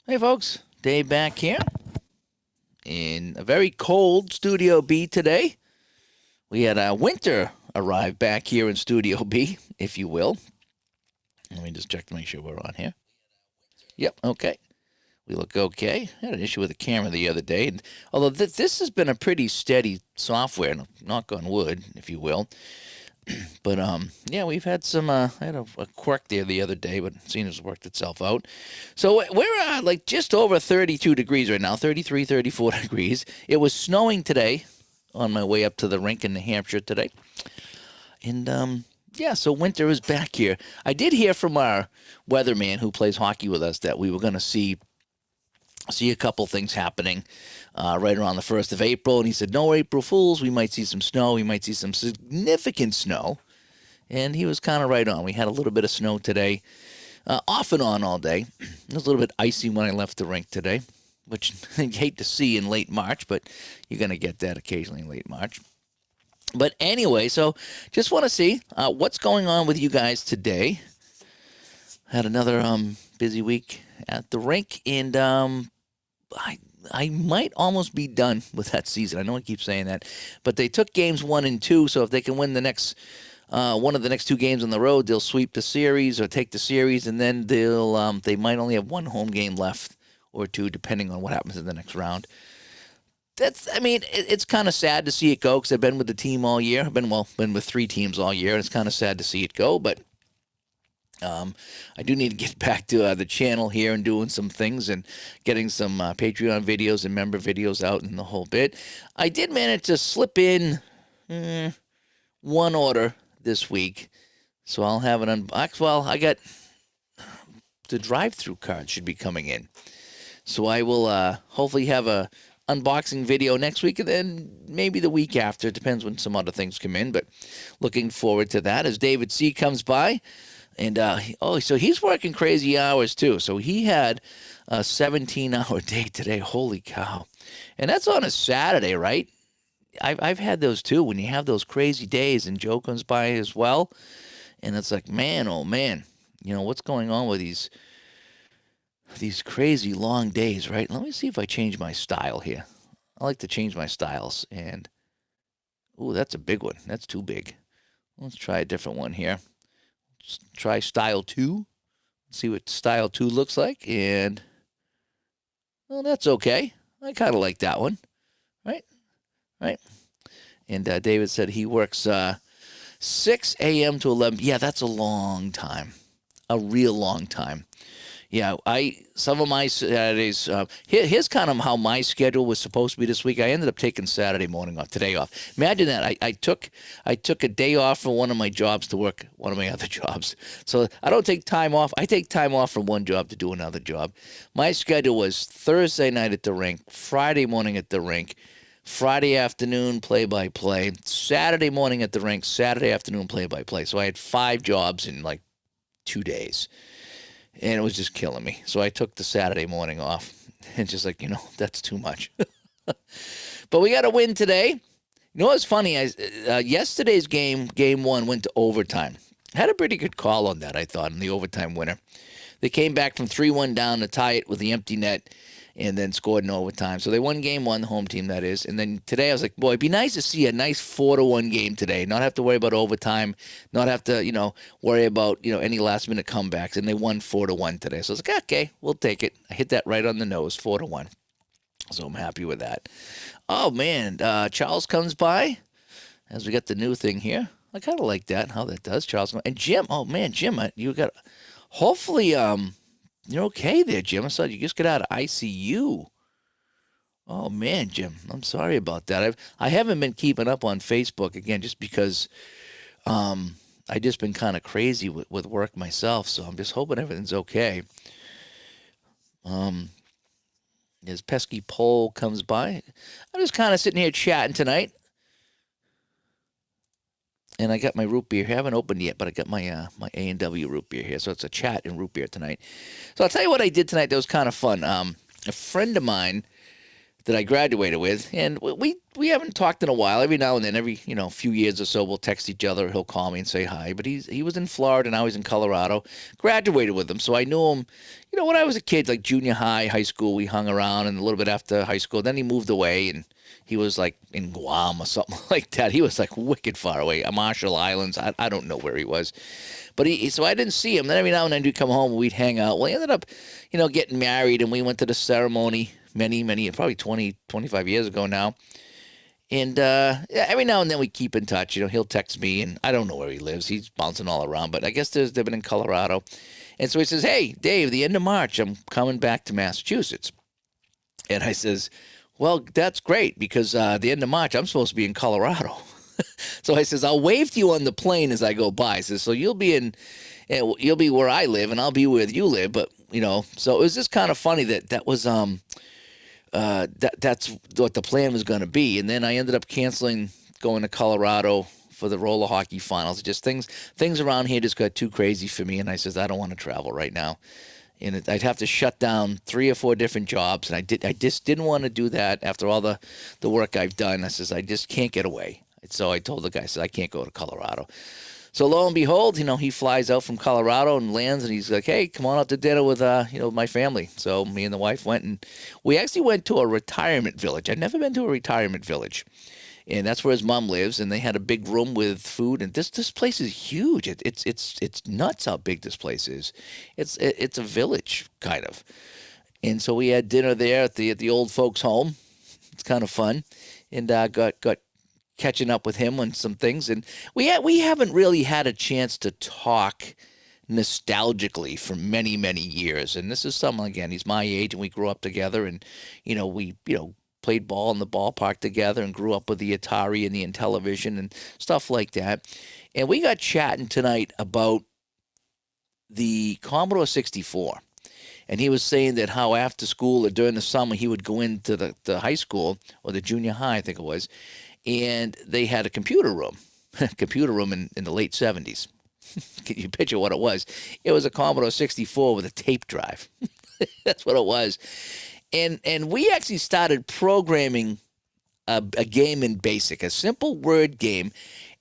Hey folks, Dave back here in a very cold Studio B today. We had a winter arrive back here in Studio B, if you will. Let me just check to make sure we're on here. Yep, okay. We look okay. I had an issue with the camera the other day, and although this has been a pretty steady software, knock on wood, if you will. But yeah, we've had some. I had a quirk there the other day, but it seems to have worked itself out. So we're like just over 32 degrees right now, 33, 34 degrees. It was snowing today on my way up to the rink in New Hampshire today, and yeah, so winter is back here. I did hear from our weatherman who plays hockey with us that we were going to see a couple things happening right around the 1st of April. And he said, no April Fools. We might see some snow. We might see some significant snow. And he was kind of right on. We had a little bit of snow today, off and on all day. It was a little bit icy when I left the rink today, which I hate to see in late March, but you're going to get that occasionally in late March. But anyway, so just want to see what's going on with you guys today. Had another busy week at the rink, and I might almost be done with that season. I know I keep saying that, but they took games 1 and 2, so if they can win the next one of the next 2 games on the road, they'll sweep the series or take the series, and then they might only have 1 home game left or 2, depending on what happens in the next round. It's kind of sad to see it go because I've been with the team all year. I've been with 3 teams all year, and it's kind of sad to see it go, but I do need to get back to the channel here and doing some things and getting some Patreon videos and member videos out and the whole bit. I did manage to slip in one order this week, so I'll have an unbox. Well, I got the drive-through card should be coming in, so I will hopefully have a unboxing video next week and then maybe the week after. It depends when some other things come in, but looking forward to that as David C. comes by. And, so he's working crazy hours, too. So he had a 17-hour day today. Holy cow. And that's on a Saturday, right? I've had those, too, when you have those crazy days. And Joe comes by as well. And it's like, man, oh, man. You know, what's going on with these crazy long days, right? Let me see if I change my style here. I like to change my styles. And, ooh, that's a big one. That's too big. Let's try a different one here. Try style 2. See what style 2 looks like. And, well, that's okay. I kind of like that one. Right? And David said he works 6 a.m. to 11. Yeah, that's a long time. A real long time. Yeah, some of my Saturdays. Here's kind of how my schedule was supposed to be this week. I ended up taking Saturday morning off, today off. Imagine that. I took a day off from one of my jobs to work one of my other jobs. So I don't take time off. I take time off from one job to do another job. My schedule was Thursday night at the rink, Friday morning at the rink, Friday afternoon play-by-play, Saturday morning at the rink, Saturday afternoon play-by-play. So I had 5 jobs in like 2 days. And it was just killing me. So I took the Saturday morning off. And just like, that's too much. But we got a win today. You know what's funny? Yesterday's game 1, went to overtime. Had a pretty good call on that, I thought, in the overtime winner. They came back from 3-1 down to tie it with the empty net and then scored in overtime. So they won game 1, the home team, that is. And then today I was like, boy, it'd be nice to see a nice 4-1 game today. Not have to worry about overtime. Not have to, worry about, any last-minute comebacks. And they won 4-1 today. So I was like, okay, we'll take it. I hit that right on the nose, 4-1. So I'm happy with that. Oh, man, Charles comes by as we got the new thing here. I kind of like that, how that does, Charles. And Jim, oh, man, Jim, you got, hopefully, you're okay there, Jim. I saw you just get out of ICU. Oh, man, Jim, I'm sorry about that. I haven't been keeping up on Facebook, again, just because I just been kind of crazy with work myself, so I'm just hoping everything's okay. His pesky pole comes by. I'm just kind of sitting here chatting tonight. And I got my root beer here. I haven't opened it yet, but I got my my A&W root beer here. So it's a chat and root beer tonight. So I'll tell you what I did tonight that was kind of fun. A friend of mine that I graduated with, and we haven't talked in a while. Every now and then, every few years or so, we'll text each other. He'll call me and say hi. But he was in Florida, now he's in Colorado. Graduated with him, so I knew him. When I was a kid, like junior high, high school, we hung around, and a little bit after high school, then he moved away, and he was like in Guam or something like that. He was like wicked far away, Marshall Islands. I don't know where he was, but so I didn't see him. Then every now and then he'd come home and we'd hang out. Well, he ended up, getting married, and we went to the ceremony many, probably 20, 25 years ago now. And yeah, every now and then we keep in touch. He'll text me, and I don't know where he lives. He's bouncing all around, but I guess they've been in Colorado. And so he says, "Hey, Dave, the end of March, I'm coming back to Massachusetts." And I says, "Well, that's great because the end of March, I'm supposed to be in Colorado." So I says, "I'll wave to you on the plane as I go by." I says, "So you'll be where I live, and I'll be where you live." But so it was just kind of funny that was that's what the plan was going to be. And then I ended up canceling going to Colorado for the roller hockey finals. Just things around here just got too crazy for me. And I says, I don't want to travel right now. And I'd have to shut down 3 or 4 different jobs. And I just didn't want to do that after all the work I've done. I says, I just can't get away. So I told the guy, I said, I can't go to Colorado. So lo and behold, he flies out from Colorado and lands, and he's like, "Hey, come on out to dinner with my family." So me and the wife went, and we actually went to a retirement village. I'd never been to a retirement village, and that's where his mom lives. And they had a big room with food, and this place is huge. It's nuts how big this place is. It's a village kind of, and so we had dinner there at the old folks' home. It's kind of fun, and got catching up with him on some things, and we haven't really had a chance to talk nostalgically for many years. And this is someone, again, he's my age, and we grew up together, and we played ball in the ballpark together, and grew up with the Atari and the Intellivision and stuff like that. And we got chatting tonight about the Commodore 64. And he was saying that how after school or during the summer he would go into the high school, or the junior high, I think it was, and they had a computer room in the late 70s. Can you picture what it was? It was a Commodore 64 with a tape drive. That's what it was. And we actually started programming a game in BASIC, a simple word game.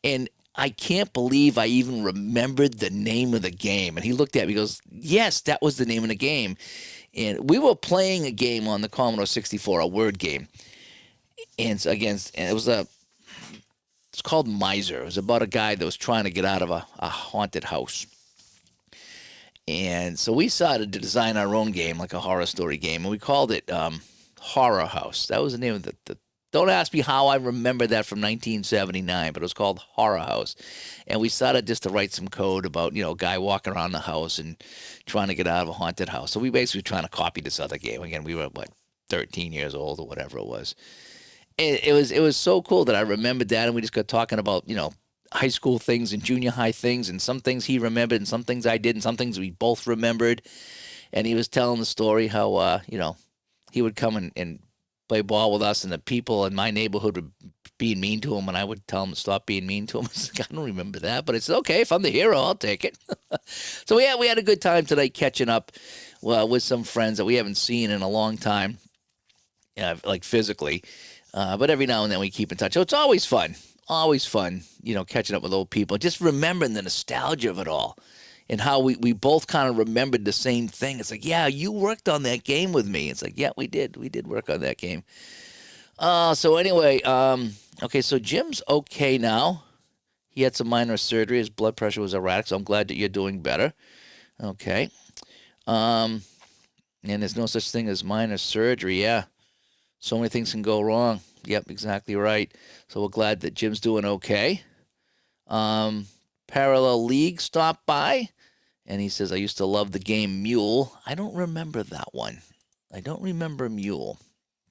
And I can't believe I even remembered the name of the game. And he looked at me, he goes, "Yes, that was the name of the game." And we were playing a game on the Commodore 64, a word game. And it's called Miser. It was about a guy that was trying to get out of a haunted house. And so we decided to design our own game, like a horror story game, and we called it Horror House. That was the name of the don't ask me how I remember that from 1979, but it was called Horror House. And we started just to write some code about, a guy walking around the house and trying to get out of a haunted house. So we basically were trying to copy this other game. Again, we were, 13 years old or whatever it was. It was so cool that I remembered that, and we just got talking about high school things and junior high things, and some things he remembered and some things I did and some things we both remembered. And he was telling the story how he would come and play ball with us, and the people in my neighborhood were being mean to him, and I would tell him to stop being mean to him. I was like, I don't remember that, but I said, okay, if I'm the hero, I'll take it. So we had a good time tonight catching up with some friends that we haven't seen in a long time, like physically. But every now and then we keep in touch. So it's always fun, catching up with old people, just remembering the nostalgia of it all and how we both kind of remembered the same thing. It's like, yeah, you worked on that game with me. It's like, yeah, we did work on that game. So anyway, okay, so Jim's okay now. He had some minor surgery. His blood pressure was erratic, so I'm glad that you're doing better. Okay. And there's no such thing as minor surgery, yeah. So many things can go wrong. Yep, exactly right. So we're glad that Jim's doing okay. Parallel League stopped by, and he says, I used to love the game Mule. I don't remember that one. I don't remember Mule.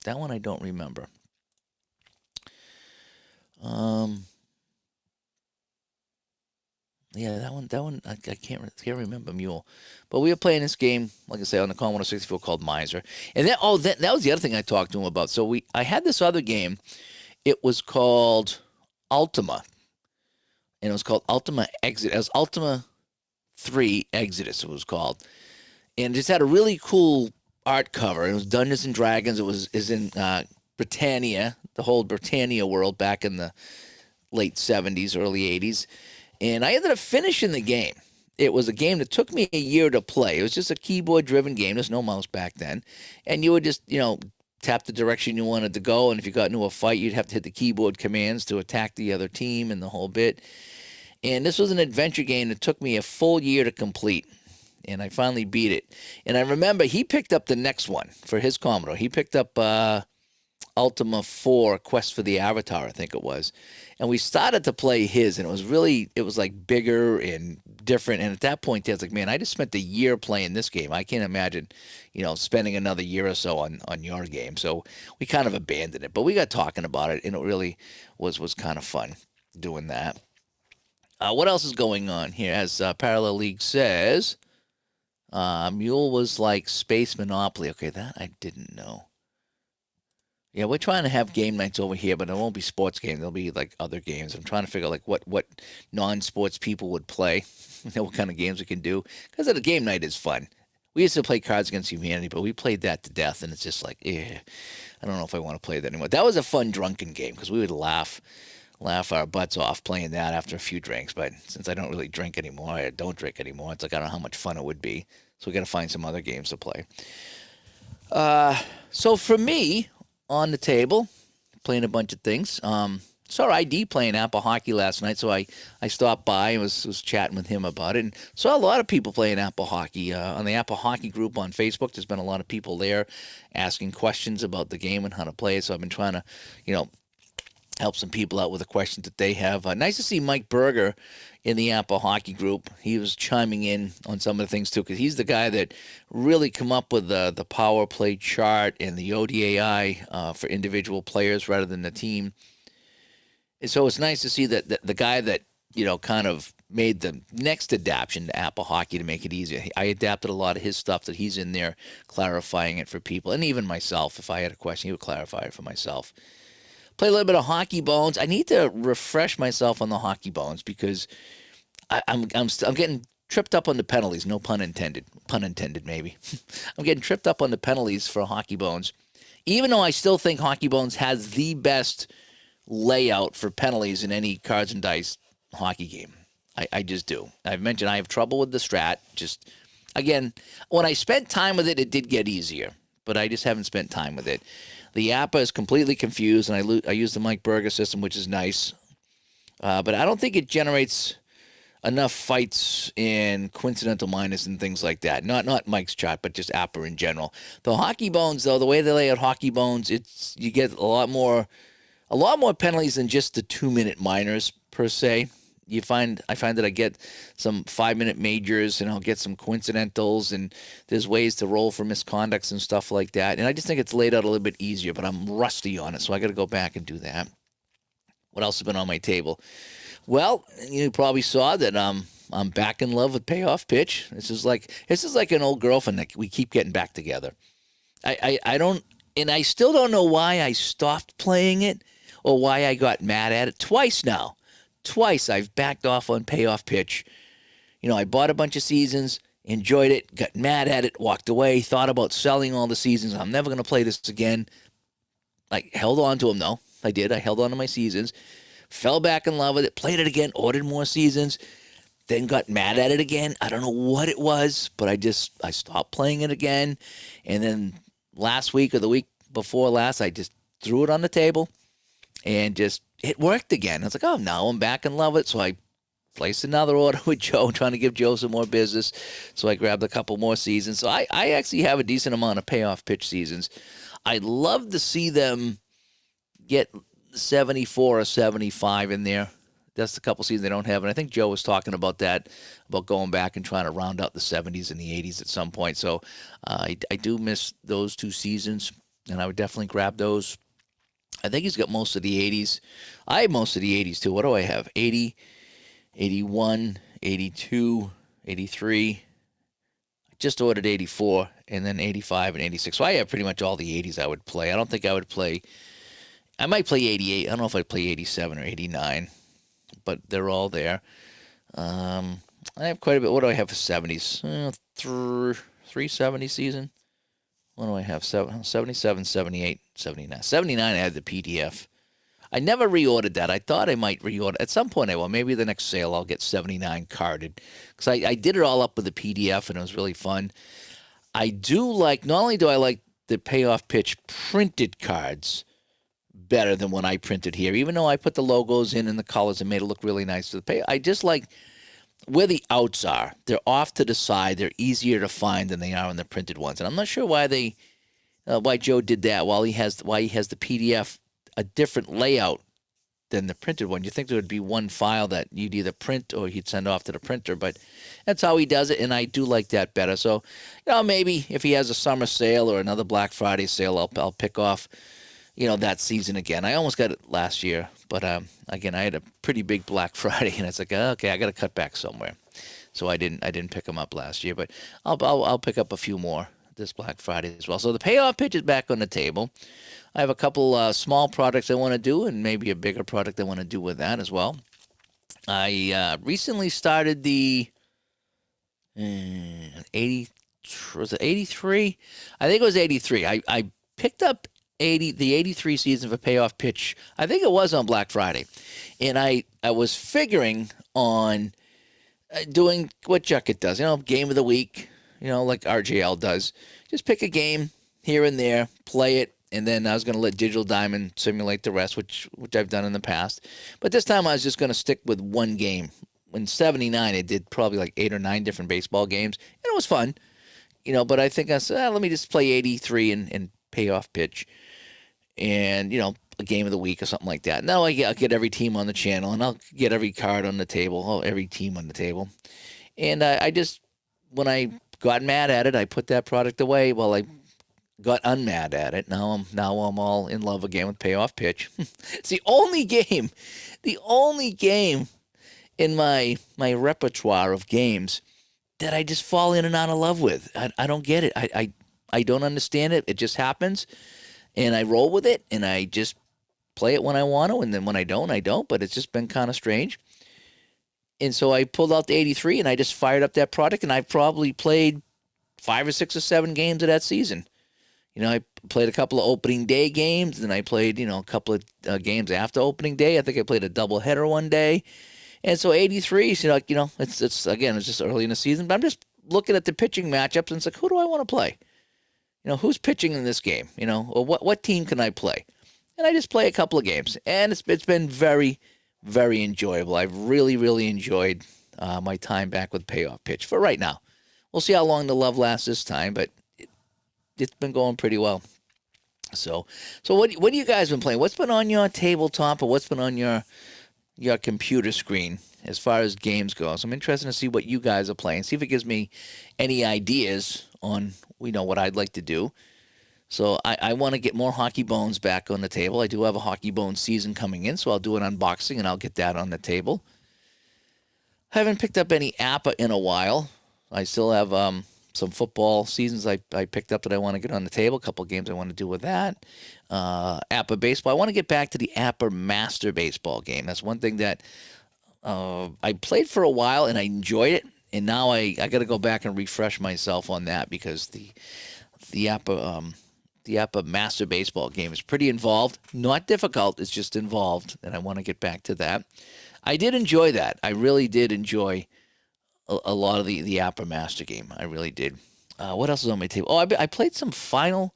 That one I don't remember. Yeah, that one I can't remember Mule. But we were playing this game, like I say, on the Commodore 64 called Miser. And that was the other thing I talked to him about. So I had this other game. It was called Ultima. And it was called Ultima Exit. It was Ultima 3 Exodus, it was called. And it just had a really cool art cover. It was Dungeons and Dragons. It was in Britannia, the whole Britannia world back in the late 70s, early 80s. And I ended up finishing the game. It was a game that took me a year to play. It was just a keyboard-driven game. There's no mouse back then. And you would just, tap the direction you wanted to go. And if you got into a fight, you'd have to hit the keyboard commands to attack the other team and the whole bit. And this was an adventure game that took me a full year to complete. And I finally beat it. And I remember he picked up the next one for his Commodore. He picked up Ultima 4, Quest for the Avatar, I think it was. And we started to play his, and it was like bigger and different. And at that point, I was like, man, I just spent a year playing this game. I can't imagine, spending another year or so on your game. So we kind of abandoned it. But we got talking about it, and it really was kind of fun doing that. What else is going on here? As Parallel League says, Mule was like Space Monopoly. Okay, that I didn't know. Yeah, we're trying to have game nights over here, but it won't be sports games. There'll be like other games. I'm trying to figure like what non-sports people would play, what kind of games we can do. Because the game night is fun. We used to play Cards Against Humanity, but we played that to death, and it's just like, I don't know if I want to play that anymore. That was a fun drunken game because we would laugh our butts off playing that after a few drinks. But since I don't really drink anymore, I don't drink anymore. It's like I don't know how much fun it would be. So we got to find some other games to play. So for me, on the table, playing a bunch of things. Saw ID playing Apple Hockey last night, so I stopped by and was chatting with him about it. And saw a lot of people playing Apple Hockey. On the Apple Hockey group on Facebook, there's been a lot of people there asking questions about the game and how to play it. So I've been trying to, help some people out with the questions that they have. Nice to see Mike Berger in the Apple Hockey group. He was chiming in on some of the things too, because he's the guy that really come up with the power play chart and the ODAI for individual players rather than the team. And so it's nice to see that the guy that kind of made the next adaptation to Apple Hockey to make it easier. I adapted a lot of his stuff that he's in there clarifying it for people, and even myself. If I had a question, he would clarify it for myself. Play a little bit of Hockey Bones. I need to refresh myself on the Hockey Bones because I'm getting tripped up on the penalties. No pun intended. Pun intended, maybe. I'm getting tripped up on the penalties for Hockey Bones, even though I still think Hockey Bones has the best layout for penalties in any cards and dice hockey game. I just do. I've mentioned I have trouble with the strat. Just again, when I spent time with it, it did get easier, but I just haven't spent time with it. The APA is completely confused, and I use the Mike Berger system, which is nice. But I don't think it generates enough fights in coincidental minus and things like that. Not Mike's chart, but just APA in general. The Hockey Bones, though, the way they lay out Hockey Bones, you get a lot more penalties than just the 2-minute minors per se. I find that I get some 5-minute majors, and I'll get some coincidentals, and there's ways to roll for misconducts and stuff like that. And I just think it's laid out a little bit easier, but I'm rusty on it, so I got to go back and do that. What else has been on my table? Well, you probably saw that I'm back in love with Payoff Pitch. This is like an old girlfriend that we keep getting back together. I still don't know why I stopped playing it or why I got mad at it twice now. Twice I've backed off on Payoff Pitch. I bought a bunch of seasons, enjoyed it, got mad at it, walked away, thought about selling all the seasons. I'm never going to play this again. I held on to them, though. I did. I held on to my seasons. Fell back in love with it, played it again, ordered more seasons, then got mad at it again. I don't know what it was, but I stopped playing it again. And then last week or the week before last, I just threw it on the table and just it worked again. I was like, oh, now I'm back in love with it. So I placed another order with Joe, trying to give Joe some more business. So I grabbed a couple more seasons. So I actually have a decent amount of Payoff Pitch seasons. I'd love to see them get 74 or 75 in there. That's a couple seasons they don't have. And I think Joe was talking about that, about going back and trying to round out the 70s and the 80s at some point. So I do miss those two seasons, and I would definitely grab those. I think he's got most of the 80s. I have most of the 80s, too. What do I have? 80, 81, 82, 83. I just ordered 84, and then 85 and 86. So I have pretty much all the 80s I would play. I don't think I would play. I might play 88. I don't know if I'd play 87 or 89, but they're all there. I have quite a bit. What do I have for 70s? 370 season. What do I have? 77, 78, 79. 79, I had the PDF. I never reordered that. I thought I might reorder. At some point I will. Maybe the next sale I'll get 79 carded. Because I did it all up with the PDF, and it was really fun. I do like, not only do I like the payoff pitch printed cards better than when I printed here, even though I put the logos in and the colors and made it look really nice to the pay. I just like where the outs are. They're off to the side. They're easier to find than they are on the printed ones. And I'm not sure why Joe did that. Why he has the PDF a different layout than the printed one. You think there would be one file that you'd either print or he'd send off to the printer, but that's how he does it, and I do like that better. So, maybe if he has a summer sale or another Black Friday sale, I'll pick off, that season again. I almost got it last year, but again, I had a pretty big Black Friday, and it's like, okay, I got to cut back somewhere. So I didn't pick them up last year, but I'll pick up a few more this Black Friday as well. So the payoff pitch is back on the table. I have a couple small projects I want to do, and maybe a bigger project I want to do with that as well. I recently started the 80. Was it 83? I think it was 83. I picked up the 83 season for payoff pitch. I think it was on Black Friday, and I was figuring on doing what Jucket does. Game of the week. Like RJL does. Just pick a game here and there, play it. And then I was going to let Digital Diamond simulate the rest, which I've done in the past. But this time I was just going to stick with one game. In 79, I did probably like 8 or 9 different baseball games. And it was fun. But I think I said, let me just play 83 and payoff pitch. And, a game of the week or something like that. Now I'll get every team on the channel, and I'll get every card on the table, every team on the table. And I just, when I got mad at it, I put that product away. Well, I got unmad at it. Now I'm all in love again with payoff pitch. It's the only game in my repertoire of games that I just fall in and out of love with. I don't get it. I don't understand it. It just happens, and I roll with it, and I just play it when I want to, and then when I don't, I don't. But it's just been kind of strange. And so I pulled out the 83, and I just fired up that product, and I probably played 5 or 6 or 7 games of that season. I played a couple of opening day games, and I played, a couple of games after opening day. I think I played a doubleheader one day. And so 83, it's just early in the season, but I'm just looking at the pitching matchups, and it's like, who do I want to play? Who's pitching in this game? Or what team can I play? And I just play a couple of games, and it's been very, very enjoyable. I've really, really enjoyed my time back with payoff pitch for right now. We'll see how long the love lasts this time, but it's been going pretty well. So what have you guys been playing? What's been on your tabletop, or what's been on your computer screen as far as games go? So I'm interested to see what you guys are playing. See if it gives me any ideas on what I'd like to do. So I want to get more Hockey Bones back on the table. I do have a Hockey Bones season coming in, so I'll do an unboxing and I'll get that on the table. I haven't picked up any APA in a while. I still have some football seasons I picked up that I want to get on the table. A couple of games I want to do with that. APA baseball. I want to get back to the APA Master Baseball game. That's one thing that I played for a while and I enjoyed it. And now I got to go back and refresh myself on that, because the APA Master Baseball game is pretty involved. Not difficult. It's just involved, and I want to get back to that. I did enjoy that. I really did enjoy a lot of the APA Master game. I really did. What else is on my table? Oh, I played some final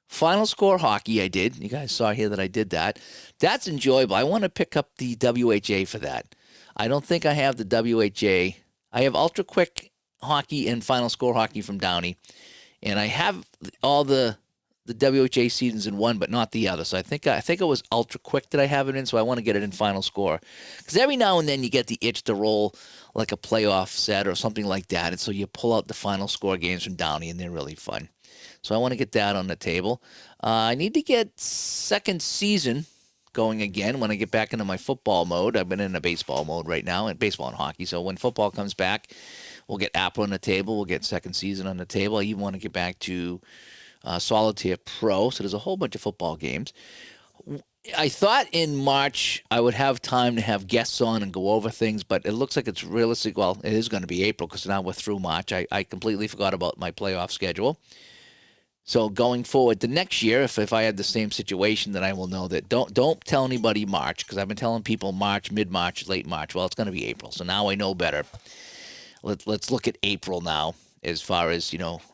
score hockey. I did. You guys saw here that I did that. That's enjoyable. I want to pick up the WHA for that. I don't think I have the WHA. I have Ultra Quick hockey and final score hockey from Downey, and I have all the WHA seasons in one, but not the other. So I think it was Ultra Quick that I have it in, so I want to get it in Final Score. Because every now and then you get the itch to roll like a playoff set or something like that, and so you pull out the Final Score games from Downey, and they're really fun. So I want to get that on the table. I need to get second season going again when I get back into my football mode. I've been in a baseball mode right now, and baseball and hockey. So when football comes back, we'll get APA on the table. We'll get second season on the table. I even want to get back to Solitaire Pro. So there's a whole bunch of football games. I thought in March I would have time to have guests on and go over things, but it looks like it's realistic. Well, it is going to be April because now we're through March. I completely forgot about my playoff schedule. So going forward, the next year, if I had the same situation, then I will know that don't tell anybody March, because I've been telling people March, mid-March, late March. Well, it's going to be April, so now I know better. Let's look at April now, as far as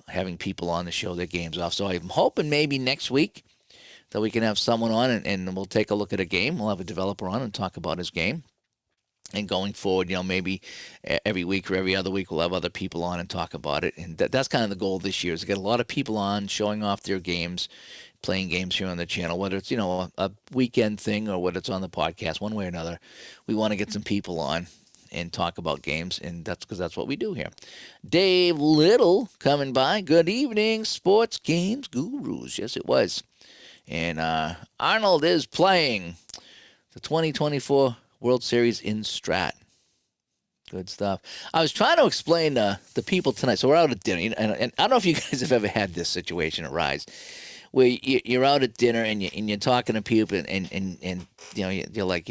having people on to show their games off. So I'm hoping maybe next week that we can have someone on and we'll take a look at a game. We'll have a developer on and talk about his game. And going forward, maybe every week or every other week we'll have other people on and talk about it. And that's kind of the goal this year, is to get a lot of people on showing off their games, playing games here on the channel, whether it's, a weekend thing or whether it's on the podcast, one way or another. We want to get some people on and talk about games, and that's because that's what we do here. Dave Little coming by. Good evening, sports games gurus. Yes, it was. And Arnold is playing the 2024 World Series in Strat. Good stuff. I was trying to explain to the people tonight. So we're out at dinner, and I don't know if you guys have ever had this situation arise, where you're out at dinner and you're talking to people, and you're like,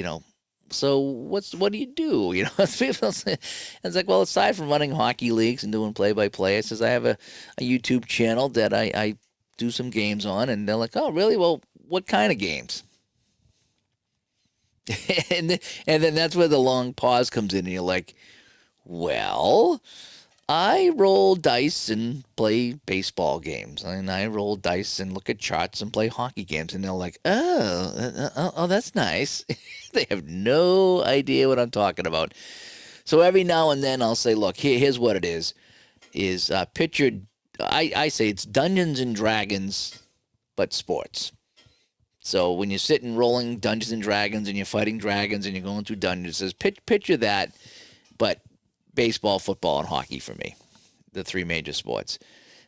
so what do you do? People say, it's like, well, aside from running hockey leagues and doing play-by-play, it says I have a YouTube channel that I do some games on, and they're like, oh, really? Well, what kind of games? and then that's where the long pause comes in, and you're like, well, I roll dice and play baseball games, and I roll dice and look at charts and play hockey games, and they're like, oh, that's nice. They have no idea what I'm talking about. So every now and then I'll say, look, here's what it is picture, I say it's Dungeons and Dragons, but sports. So when you're sitting rolling Dungeons and Dragons and you're fighting dragons and you're going through dungeons, it says picture that, but baseball, football, and hockey for me, the three major sports.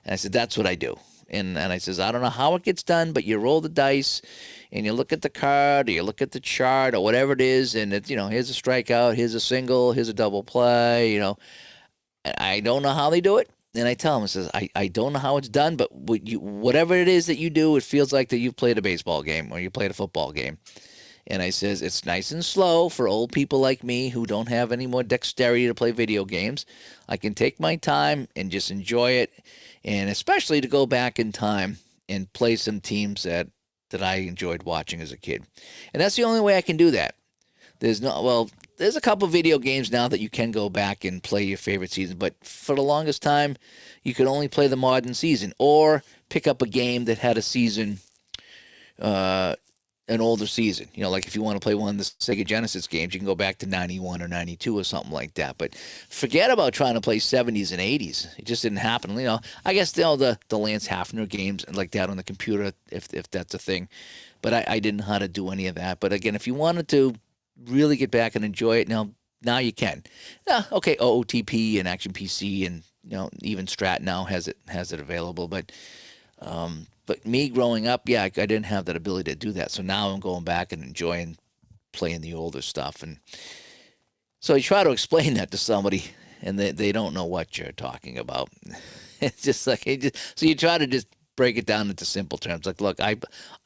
And I said, that's what I do. And I says, I don't know how it gets done, but you roll the dice and you look at the card or you look at the chart or whatever it is, and it's, here's a strikeout, here's a single, here's a double play, I don't know how they do it. And I tell him, I says, I don't know how it's done, but whatever it is that you do, it feels like that you've played a baseball game or you played a football game. And I says, it's nice and slow for old people like me who don't have any more dexterity to play video games. I can take my time and just enjoy it, and especially to go back in time and play some teams that I enjoyed watching as a kid. And that's the only way I can do that. There's a couple video games now that you can go back and play your favorite season, but for the longest time, you could only play the modern season or pick up a game that had a season, an older season. Like if you want to play one of the Sega Genesis games, you can go back to 91 or 92 or something like that. But forget about trying to play 70s and 80s. It just didn't happen. I guess the Lance Hafner games like that on the computer, if that's a thing. But I didn't know how to do any of that. But again, if you wanted to really get back and enjoy it, now you can. Okay, OOTP and Action PC and even Strat now has it available. But me growing up, I didn't have that ability to do that. So now I'm going back and enjoying playing the older stuff. And so you try to explain that to somebody, and they don't know what you're talking about. It's just like so you try to just break it down into simple terms. Like, look, I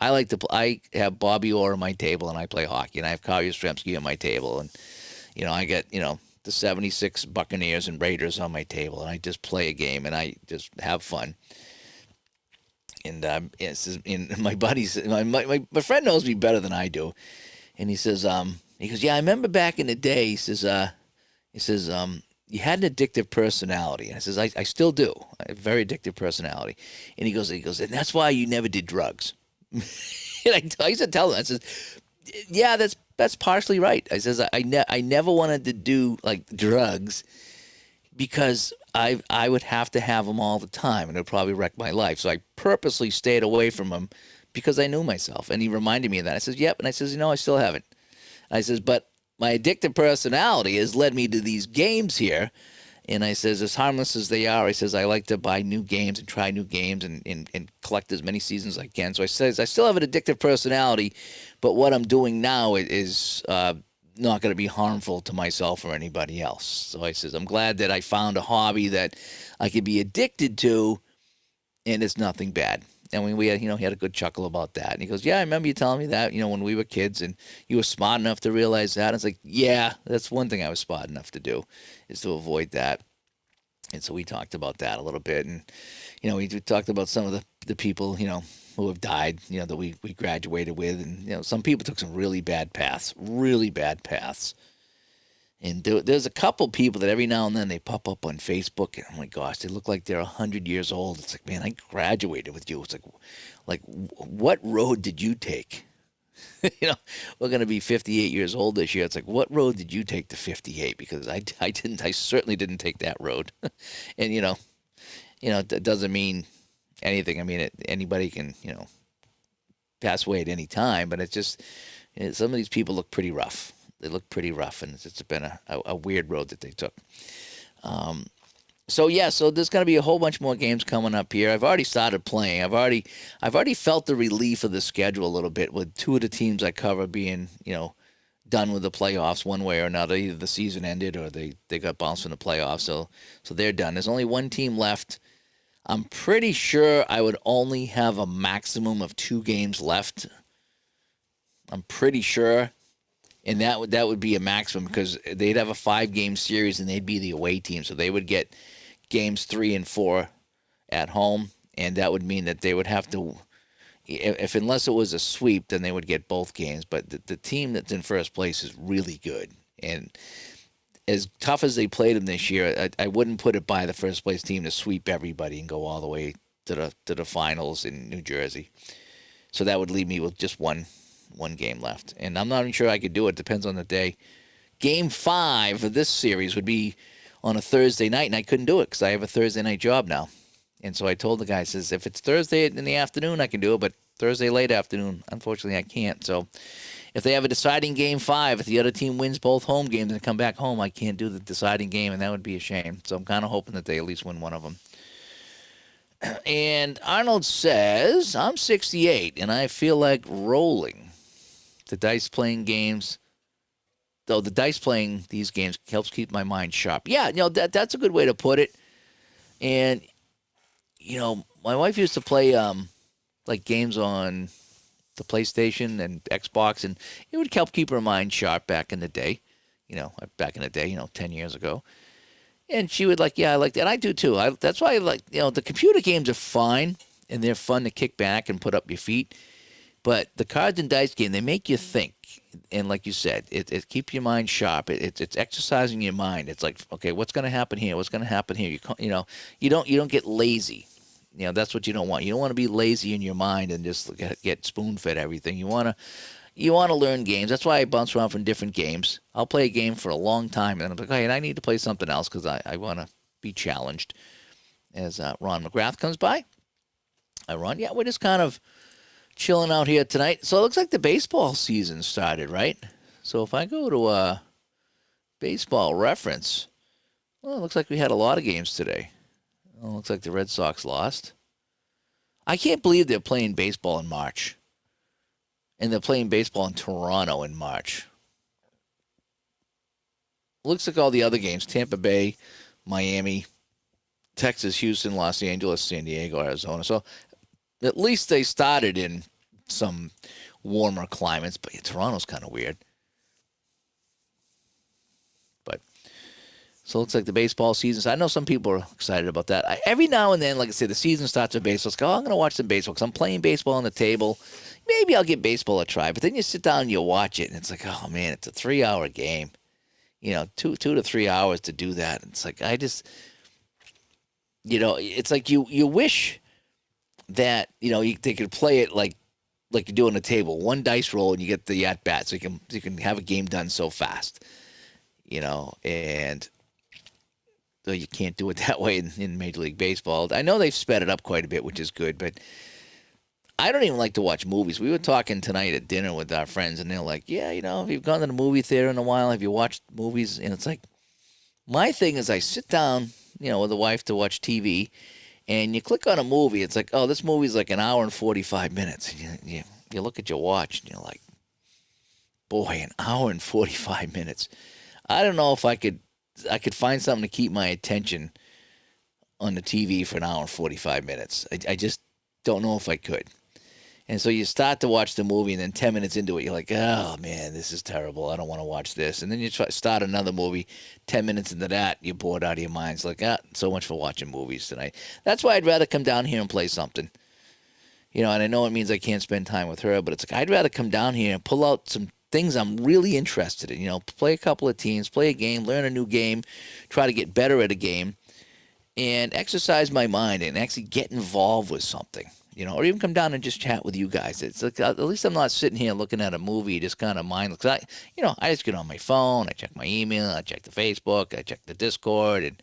like to I have Bobby Orr on my table, and I play hockey, and I have Kyle Yastrzemski on my table, and I get the 76 Buccaneers and Raiders on my table, and I just play a game, and I just have fun. And my buddies, my friend knows me better than I do, and he goes, yeah, I remember back in the day. He says, you had an addictive personality. And I says, I still do. I have a very addictive personality. And he goes, and that's why you never did drugs. And I used to tell him, I says, yeah, that's partially right. I says, I never wanted to do like drugs because I would have to have them all the time, and it would probably wreck my life. So I purposely stayed away from them because I knew myself. And he reminded me of that. I says, yep. And I says, I still haven't. I says, but my addictive personality has led me to these games here. And I says, as harmless as they are, I says, I like to buy new games and try new games and collect as many seasons as I can. So I says, I still have an addictive personality, but what I'm doing now is not going to be harmful to myself or anybody else. So I says, I'm glad that I found a hobby that I could be addicted to, and it's nothing bad. And we had, he had a good chuckle about that. And he goes, yeah, I remember you telling me that, when we were kids, and you were smart enough to realize that. And it's like, yeah, that's one thing I was smart enough to do, is to avoid that. And so we talked about that a little bit. And, we talked about some of the people, who have died, that we graduated with. And, some people took some really bad paths, really bad paths. And there's a couple people that every now and then they pop up on Facebook, and oh my gosh, they look like they're 100 years old. It's like, man, I graduated with you. It's like what road did you take? We're going to be 58 years old this year. It's like, what road did you take to 58? Because I didn't. I certainly didn't take that road. And that doesn't mean anything. I mean, anybody can pass away at any time, but it's just some of these people look pretty rough. They look pretty rough, and it's been a weird road that they took. So there's going to be a whole bunch more games coming up here. I've already started playing. I've already felt the relief of the schedule a little bit with two of the teams I cover being done with the playoffs one way or another. Either the season ended or they got bounced from the playoffs, so they're done. There's only one team left. I'm pretty sure I would only have a maximum of 2 games left. I'm pretty sure. And that would be a maximum because they'd have a 5-game series and they'd be the away team. So they would get games 3 and 4 at home. And that would mean that they would have to, unless it was a sweep, then they would get both games. But the team that's in first place is really good. And as tough as they played them this year, I wouldn't put it by the first place team to sweep everybody and go all the way to the finals in New Jersey. So that would leave me with just one game left. And I'm not even sure I could do it. Depends on the day. Game 5 of this series would be on a Thursday night, and I couldn't do it because I have a Thursday night job now. And so I told the guy, says, if it's Thursday in the afternoon, I can do it, but Thursday late afternoon, unfortunately, I can't. So if they have a deciding Game 5, if the other team wins both home games and come back home, I can't do the deciding game, and that would be a shame. So I'm kind of hoping that they at least win one of them. And Arnold says, I'm 68, and I feel like rolling. The dice playing games, though the dice playing these games helps keep my mind sharp. Yeah, that's a good way to put it. And, my wife used to play like games on the PlayStation and Xbox, and it would help keep her mind sharp back in the day, 10 years ago. And she would I like that. And I do too. That's why I like, the computer games are fine, and they're fun to kick back and put up your feet. But the cards and dice game, they make you think. And like you said, it keeps your mind sharp. It's exercising your mind. It's like, okay, what's going to happen here? What's going to happen here? You don't get lazy. That's what you don't want. You don't want to be lazy in your mind and just get spoon-fed everything. You want to learn games. That's why I bounce around from different games. I'll play a game for a long time, and I'm like, hey, and I need to play something else because I want to be challenged. As Ron McGrath comes by. Hi, Ron. Yeah, we're just kind of chilling out here tonight. So it looks like the baseball season started, right? So if I go to baseball reference, well, it looks like we had a lot of games today. Well, it looks like the Red Sox lost. I can't believe they're playing baseball in March. And they're playing baseball in Toronto in March. Looks like all the other games, Tampa Bay, Miami, Texas, Houston, Los Angeles, San Diego, Arizona. So at least they started in some warmer climates, but Toronto's kind of weird. But so it looks like the baseball season. So I know some people are excited about that. Every now and then, like I said, the season starts with baseball. It's like, I'm going to watch some baseball because I'm playing baseball on the table. Maybe I'll give baseball a try. But then you sit down and you watch it, and it's like, oh, man, it's a 3-hour game. 2 to 3 hours to do that. It's like, I just, it's like you wish that, they could play it like you do on the table. One dice roll and you get the at-bat, so you can have a game done so fast. And though you can't do it that way in Major League Baseball. I know they've sped it up quite a bit, which is good, but I don't even like to watch movies. We were talking tonight at dinner with our friends, and they're like, yeah, have you gone to the movie theater in a while? Have you watched movies? And it's like, my thing is I sit down, with the wife to watch TV, and you click on a movie. It's like, oh, this movie's like an hour and 45 minutes. And you look at your watch, and you're like, boy, an hour and 45 minutes. I don't know if I could find something to keep my attention on the TV for an hour and 45 minutes. I just don't know if I could. And so you start to watch the movie, and then 10 minutes into it, you're like, oh, man, this is terrible. I don't want to watch this. And then you start another movie. 10 minutes into that, you're bored out of your mind. It's like, so much for watching movies tonight. That's why I'd rather come down here and play something. And I know it means I can't spend time with her, but it's like I'd rather come down here and pull out some things I'm really interested in. Play a couple of teams, play a game, learn a new game, try to get better at a game, and exercise my mind and actually get involved with something. Or even come down and just chat with you guys. It's like at least I'm not sitting here looking at a movie just kind of mindless. I just get on my phone, I check my email, I check the Facebook, I check the Discord, and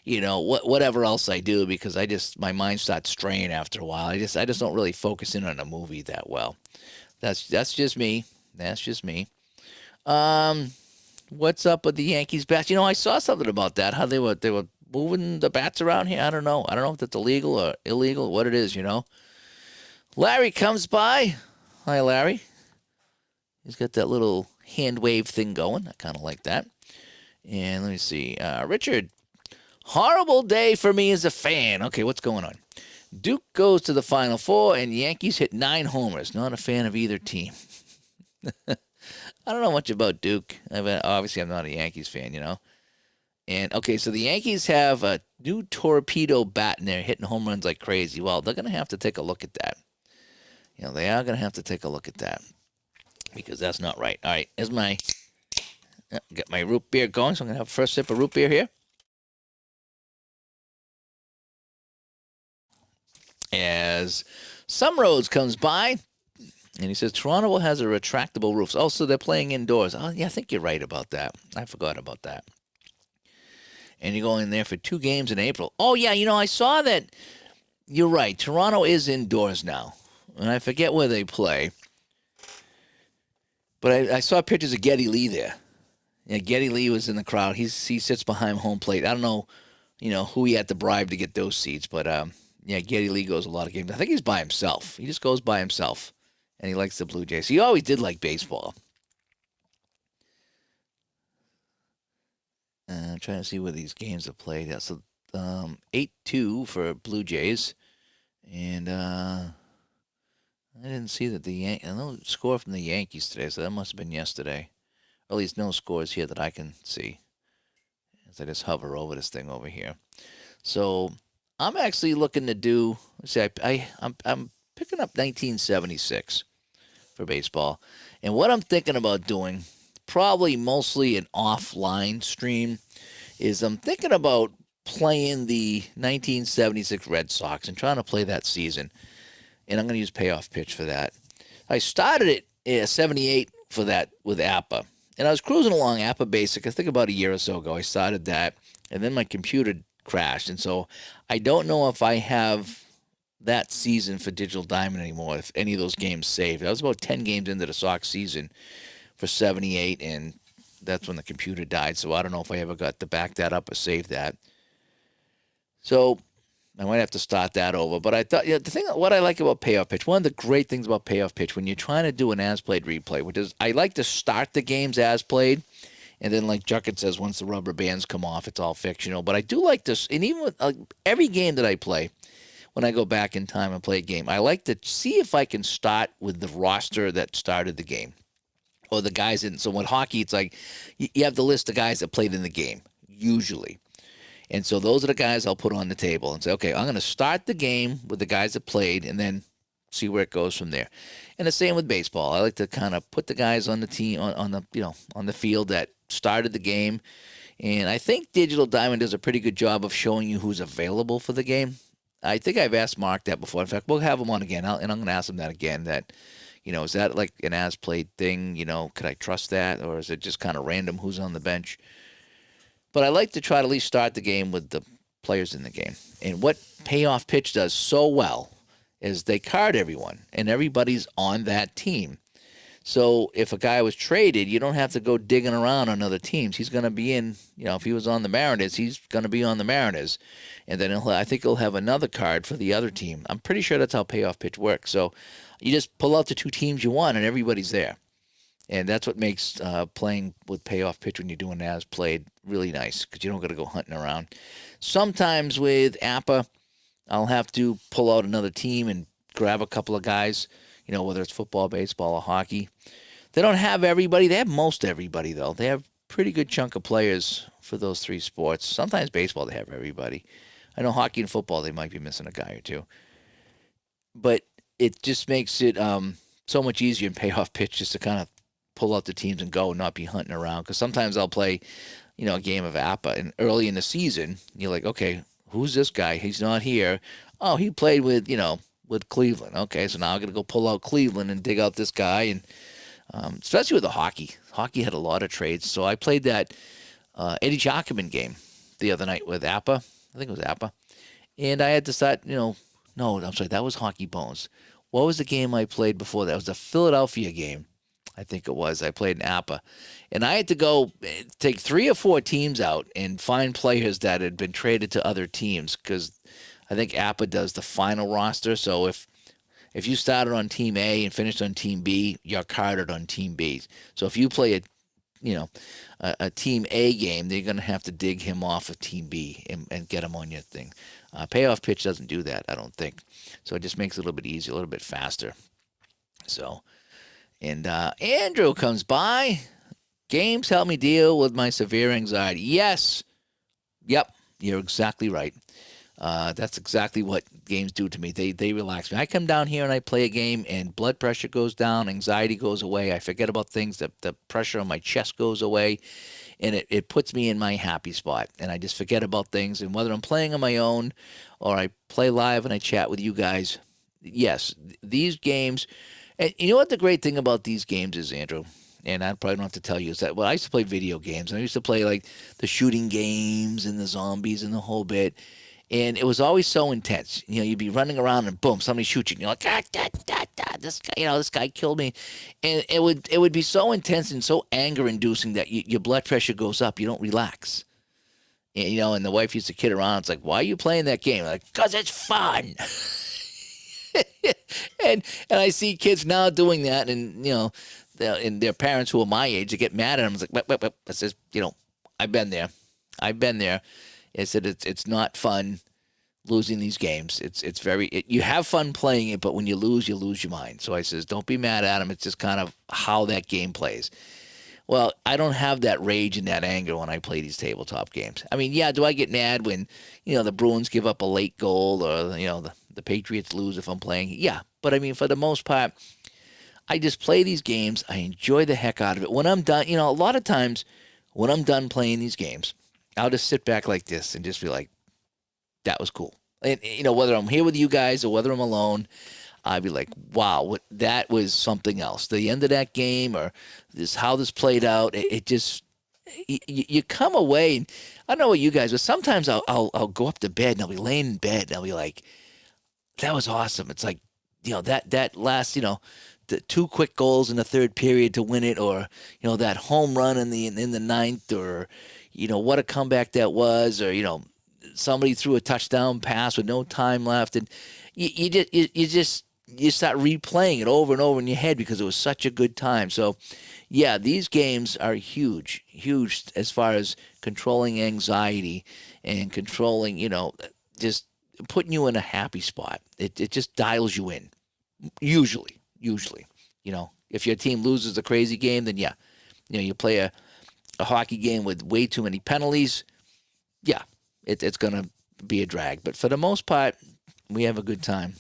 whatever else I do, because my mind starts straying after a while. I just don't really focus in on a movie that well. That's just me. That's just me. What's up with the Yankees bats? I saw something about that. How they were moving the bats around here. I don't know if that's illegal or illegal. What it is, Larry comes by. Hi, Larry. He's got that little hand wave thing going. I kind of like that. And let me see. Richard. Horrible day for me as a fan. Okay, what's going on? Duke goes to the Final Four, and Yankees hit 9 homers. Not a fan of either team. I don't know much about Duke. Obviously, I'm not a Yankees fan, And, okay, so the Yankees have a new torpedo bat, and they're hitting home runs like crazy. Well, they're going to have to take a look at that. They are going to have to take a look at that, because that's not right. All right, here's get my root beer going, so I'm going to have a first sip of root beer here. As Sumrose comes by, and he says, Toronto has a retractable roof. Oh, so they're playing indoors. Oh, yeah, I think you're right about that. I forgot about that. And you're going there for 2 games in April. Oh, yeah, I saw that. You're right. Toronto is indoors now. And I forget where they play. But I saw pictures of Geddy Lee there. Yeah, Geddy Lee was in the crowd. He sits behind home plate. I don't know, who he had to bribe to get those seats. But, yeah, Geddy Lee goes a lot of games. I think he's by himself. He just goes by himself. And he likes the Blue Jays. He always did like baseball. I'm trying to see where these games are played. Yeah, so 8-2 for Blue Jays. And I didn't see that no score from the Yankees today, so that must have been yesterday. Or at least no scores here that I can see as I just hover over this thing over here. So I'm actually looking to do. Let's see, I'm picking up 1976 for baseball, and what I'm thinking about doing, probably mostly an offline stream, is I'm thinking about playing the 1976 Red Sox and trying to play that season. And I'm going to use payoff pitch for that. I started it at 78 for that with APA. And I was cruising along APA Basic. I think about a year or so ago I started that. And then my computer crashed. And so I don't know if I have that season for Digital Diamond anymore, if any of those games saved. I was about 10 games into the Sox season for 78, and that's when the computer died. So I don't know if I ever got to back that up or save that. So I might have to start that over. But I thought, what I like about payoff pitch, one of the great things about payoff pitch, when you're trying to do an as-played replay, which is I like to start the games as played, and then like Juckett says, once the rubber bands come off, it's all fictional. But I do like this, and even with every game that I play, when I go back in time and play a game, I like to see if I can start with the roster that started the game, or the guys in. So with hockey, it's like you have the list of guys that played in the game, usually. And so those are the guys I'll put on the table and say, okay, I'm going to start the game with the guys that played and then see where it goes from there. And the same with baseball. I like to kind of put the guys on the team, on the field that started the game. And I think Digital Diamond does a pretty good job of showing you who's available for the game. I think I've asked Mark that before. In fact, we'll have him on again, and I'm going to ask him that again, that, is that like an as-played thing? Could I trust that? Or is it just kind of random who's on the bench? But I like to try to at least start the game with the players in the game. And what payoff pitch does so well is they card everyone, and everybody's on that team. So if a guy was traded, you don't have to go digging around on other teams. He's going to be in, if he was on the Mariners, he's going to be on the Mariners. And then I think he'll have another card for the other team. I'm pretty sure that's how payoff pitch works. So you just pull out the 2 teams you want, and everybody's there. And that's what makes playing with payoff pitch when you're doing as played really nice, because you don't got to go hunting around. Sometimes with APA, I'll have to pull out another team and grab a couple of guys. whether it's football, baseball, or hockey. They don't have everybody. They have most everybody, though. They have pretty good chunk of players for those three sports. Sometimes baseball, they have everybody. I know hockey and football, they might be missing a guy or two. But it just makes it so much easier in payoff pitch just to kind of pull out the teams and go and not be hunting around. Because sometimes I'll play, a game of APA, and early in the season, you're like, okay, who's this guy? He's not here. Oh, he played with Cleveland. Okay, so now I'm going to go pull out Cleveland and dig out this guy. And especially with the hockey. Hockey had a lot of trades. So I played that Eddie Jockman game the other night with APA. I think it was APA. And I had to start, no, I'm sorry, that was Hockey Bones. What was the game I played before that? It was the Philadelphia game, I think it was. I played in APA. And I had to go take 3 or 4 teams out and find players that had been traded to other teams, because I think APA does the final roster. So if you started on Team A and finished on Team B, you're carded on Team B. So if you play a Team A game, they're going to have to dig him off of Team B and get him on your thing. Payoff pitch doesn't do that, I don't think. So it just makes it a little bit easier, a little bit faster. So, and Andrew comes by. Games help me deal with my severe anxiety. Yes. Yep, you're exactly right. That's exactly what games do to me. They relax me. I come down here and I play a game, and blood pressure goes down, anxiety goes away. I forget about things. The pressure on my chest goes away, and it puts me in my happy spot. And I just forget about things. And whether I'm playing on my own or I play live and I chat with you guys, yes, these games. And you know what the great thing about these games is, Andrew? And I probably don't have to tell you, is that, I used to play video games. And I used to play like the shooting games and the zombies and the whole bit. And it was always so intense. You'd be running around and boom, somebody shoots you. And you're like, this guy, this guy killed me. And it would be so intense and so anger-inducing that your blood pressure goes up. You don't relax. And the wife used to kid around. It's like, why are you playing that game? I'm like, because it's fun. and I see kids now doing that, and and their parents who are my age, they get mad at them. It's like, wait. I says, I've been there. I said it's not fun losing these games. It's you have fun playing it, but when you lose your mind. So I says, don't be mad at them. It's just kind of how that game plays. Well, I don't have that rage and that anger when I play these tabletop games. I mean, yeah, do I get mad when the Bruins give up a late goal, or the Patriots lose if I'm playing? Yeah, but I mean, for the most part, I just play these games. I enjoy the heck out of it. When I'm done, a lot of times when I'm done playing these games, I'll just sit back like this and just be like, that was cool. And, whether I'm here with you guys or whether I'm alone, I'd be like, wow, that was something else. The end of that game, or how this played out, it just, you come away, and I don't know what you guys, but sometimes I'll go up to bed and I'll be laying in bed and I'll be like, that was awesome. It's like, that last, the 2 quick goals in the third period to win it, or, that home run in the ninth, or, what a comeback that was, or, somebody threw a touchdown pass with no time left. And you start replaying it over and over in your head because it was such a good time. So, yeah, these games are huge as far as controlling anxiety and controlling, just putting you in a happy spot. It just dials you in, usually. If your team loses a crazy game, then yeah, you play a hockey game with way too many penalties, yeah, it's going to be a drag. But for the most part, we have a good time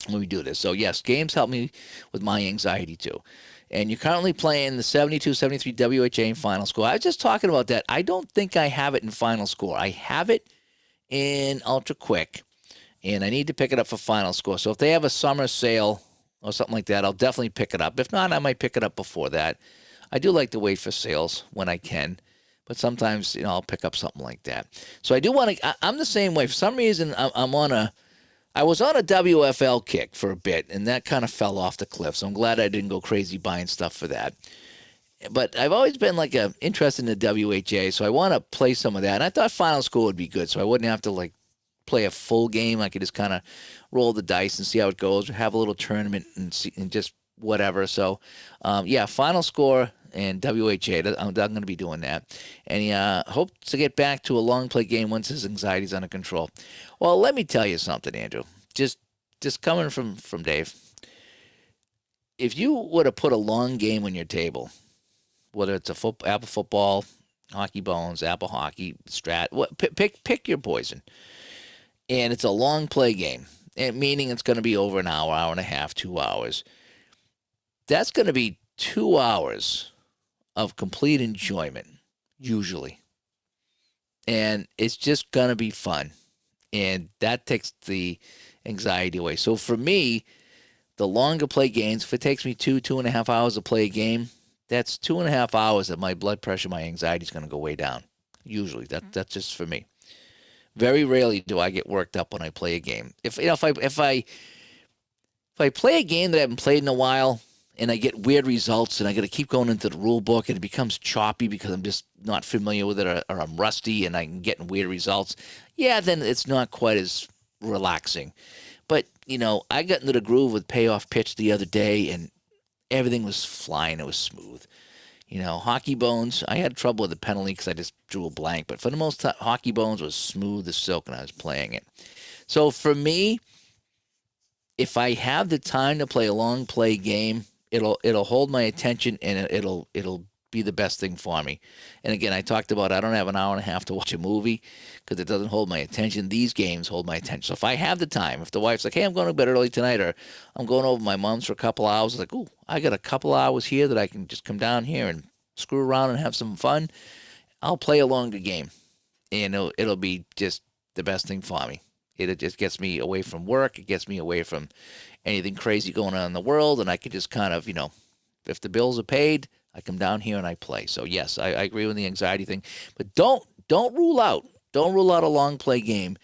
when we do this. So, yes, games help me with my anxiety too. And you're currently playing the 72-73 WHA in Final Score. I was just talking about that. I don't think I have it in Final Score. I have it in Ultra Quick, and I need to pick it up for Final Score. So if they have a summer sale or something like that, I'll definitely pick it up. If not, I might pick it up before that. I do like to wait for sales when I can, but sometimes I'll pick up something like that. So I do want to. I'm the same way. For some reason, I was on a WFL kick for a bit, and that kind of fell off the cliff. So I'm glad I didn't go crazy buying stuff for that. But I've always been interested in the WHA, so I want to play some of that. And I thought Final Score would be good, so I wouldn't have to play a full game. I could just kind of roll the dice and see how it goes, or have a little tournament and just whatever. So, yeah, Final Score and WHA, I'm going to be doing that. And he hopes to get back to a long play game once his anxiety's under control. Well, let me tell you something, Andrew. Just coming from Dave. if you were to put a long game on your table, whether it's apple football, hockey bones, apple hockey, strat, pick your poison, and it's a long play game, meaning it's going to be over an hour, hour and a half, 2 hours. That's going to be 2 hours of complete enjoyment, usually, and it's just going to be fun, and that takes the anxiety away. So for me, the longer play games, if it takes me 2.5 hours to play a game, that's 2.5 hours that my blood pressure, my anxiety is going to go way down. Usually, that's just for me. Very rarely do I get worked up when I play a game. If I play a game that I haven't played in a while and I get weird results and I got to keep going into the rule book and it becomes choppy because I'm just not familiar with it, or I'm rusty and I'm getting weird results, yeah, then it's not quite as relaxing. But, I got into the groove with payoff pitch the other day and everything was flying. It was smooth. Hockey bones, I had trouble with the penalty because I just drew a blank. But for the most part, hockey bones was smooth as silk when I was playing it. So for me, if I have the time to play a long play game, it'll hold my attention and it'll be the best thing for me. And again, I talked about I don't have an hour and a half to watch a movie because it doesn't hold my attention. These games hold my attention. So if I have the time, if the wife's like, hey, I'm going to bed early tonight, or I'm going over to my mom's for a couple hours, like, ooh, I got a couple hours here that I can just come down here and screw around and have some fun, I'll play a longer game. And it'll be just the best thing for me. It just gets me away from work. It gets me away from anything crazy going on in the world. And I can just kind of, if the bills are paid, I come down here and I play. So yes, I agree with the anxiety thing, but don't rule out a long play game,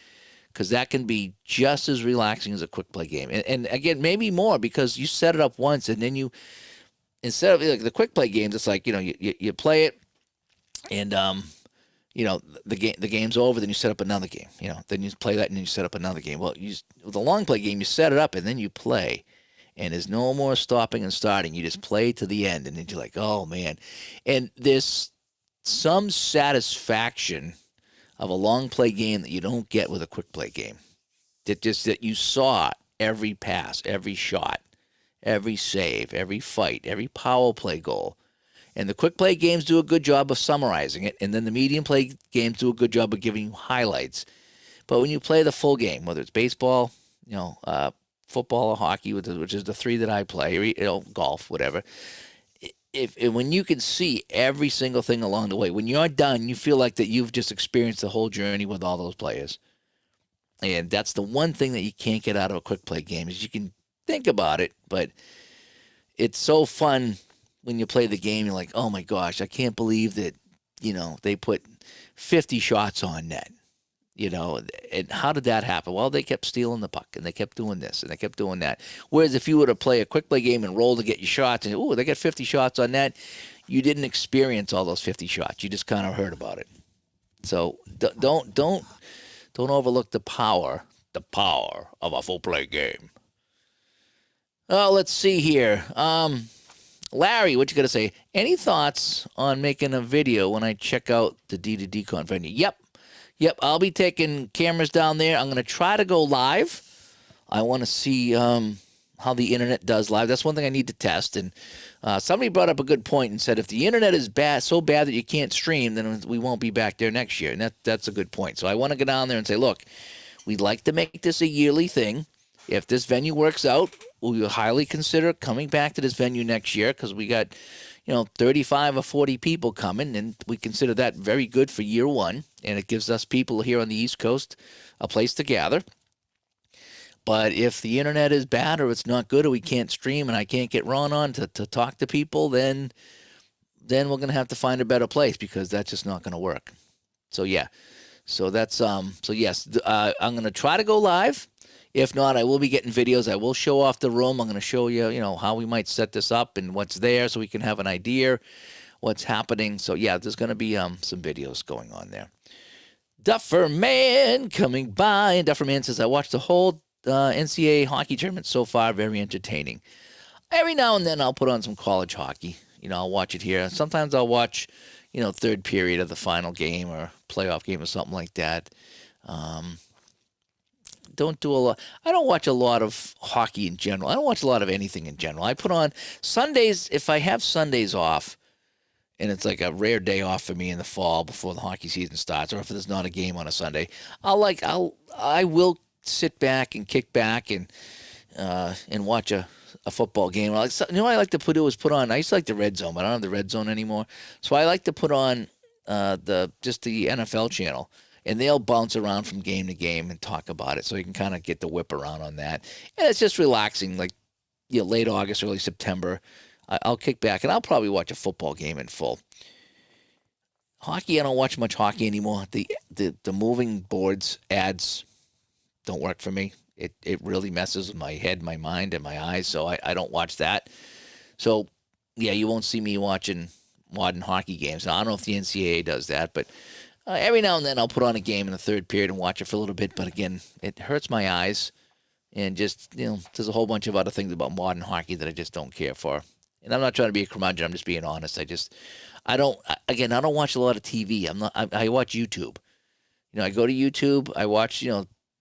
because that can be just as relaxing as a quick play game. And again, maybe more, because you set it up once and then instead of like the quick play games, it's like, you play it and, the game's over, then you set up another game, then you play that and then you set up another game. Well, with a long play game, you set it up and then you play. And there's no more stopping and starting. You just play to the end, and then you're like, oh, man. And there's some satisfaction of a long play game that you don't get with a quick play game. That you saw every pass, every shot, every save, every fight, every power play goal. And the quick play games do a good job of summarizing it, and then the medium play games do a good job of giving you highlights. But when you play the full game, whether it's baseball, football or hockey, which is the three that I play, golf, whatever. When you can see every single thing along the way, when you're done, you feel like that you've just experienced the whole journey with all those players. And that's the one thing that you can't get out of a quick play game, is you can think about it, but it's so fun when you play the game. You're like, oh my gosh, I can't believe that, they put 50 shots on net. And how did that happen? Well, they kept stealing the puck, and they kept doing this, and they kept doing that. Whereas if you were to play a quick play game and roll to get your shots, and they got 50 shots on net, you didn't experience all those 50 shots. You just kind of heard about it. So don't overlook the power of a full play game. Oh, let's see here. Larry, what you got to say? Any thoughts on making a video when I check out the D2D venue? Yep, I'll be taking cameras down there. I'm going to try to go live. I want to see how the internet does live. That's one thing I need to test. And somebody brought up a good point and said, if the internet is so bad that you can't stream, then we won't be back there next year. And that's a good point. So I want to go down there and say, look, we'd like to make this a yearly thing. If this venue works out, we'll highly consider coming back to this venue next year, because we got 35 or 40 people coming, and we consider that very good for year one, and it gives us people here on the East Coast a place to gather. But if the internet is bad, or it's not good, or we can't stream, and I can't get Ron on to talk to people, then we're going to have to find a better place, because that's just not going to work. So yeah, so that's yes, I'm going to try to go live. If not, I will be getting videos. I will show off the room. I'm going to show you, how we might set this up and what's there, so we can have an idea what's happening. So yeah, there's going to be some videos going on there. Dufferman coming by, and Dufferman says, I watched the whole NCAA hockey tournament so far. Very entertaining. Every now and then I'll put on some college hockey. I'll watch it here. Sometimes I'll watch, third period of the final game or playoff game or something like that. don't do a lot. I don't watch a lot of hockey in general. I don't watch a lot of anything in general. I put on Sundays if I have Sundays off, and it's like a rare day off for me in the fall before the hockey season starts, or if there's not a game on a Sunday. I will sit back and kick back and watch a football game. You know what I like to put on. I used to like the Red Zone, but I don't have the Red Zone anymore. So I like to put on the NFL channel, and they'll bounce around from game to game and talk about it, so you can kind of get the whip around on that. And it's just relaxing, like late August, early September. I'll kick back, and I'll probably watch a football game in full. Hockey, I don't watch much hockey anymore. The moving boards ads don't work for me. It really messes with my head, my mind, and my eyes, so I don't watch that. So, yeah, you won't see me watching modern hockey games. Now, I don't know if the NCAA does that, but every now and then I'll put on a game in the third period and watch it for a little bit. But again, it hurts my eyes, and just, there's a whole bunch of other things about modern hockey that I just don't care for. And I'm not trying to be a curmudgeon. I'm just being honest. I don't watch a lot of TV. I watch YouTube. I go to YouTube. I watch,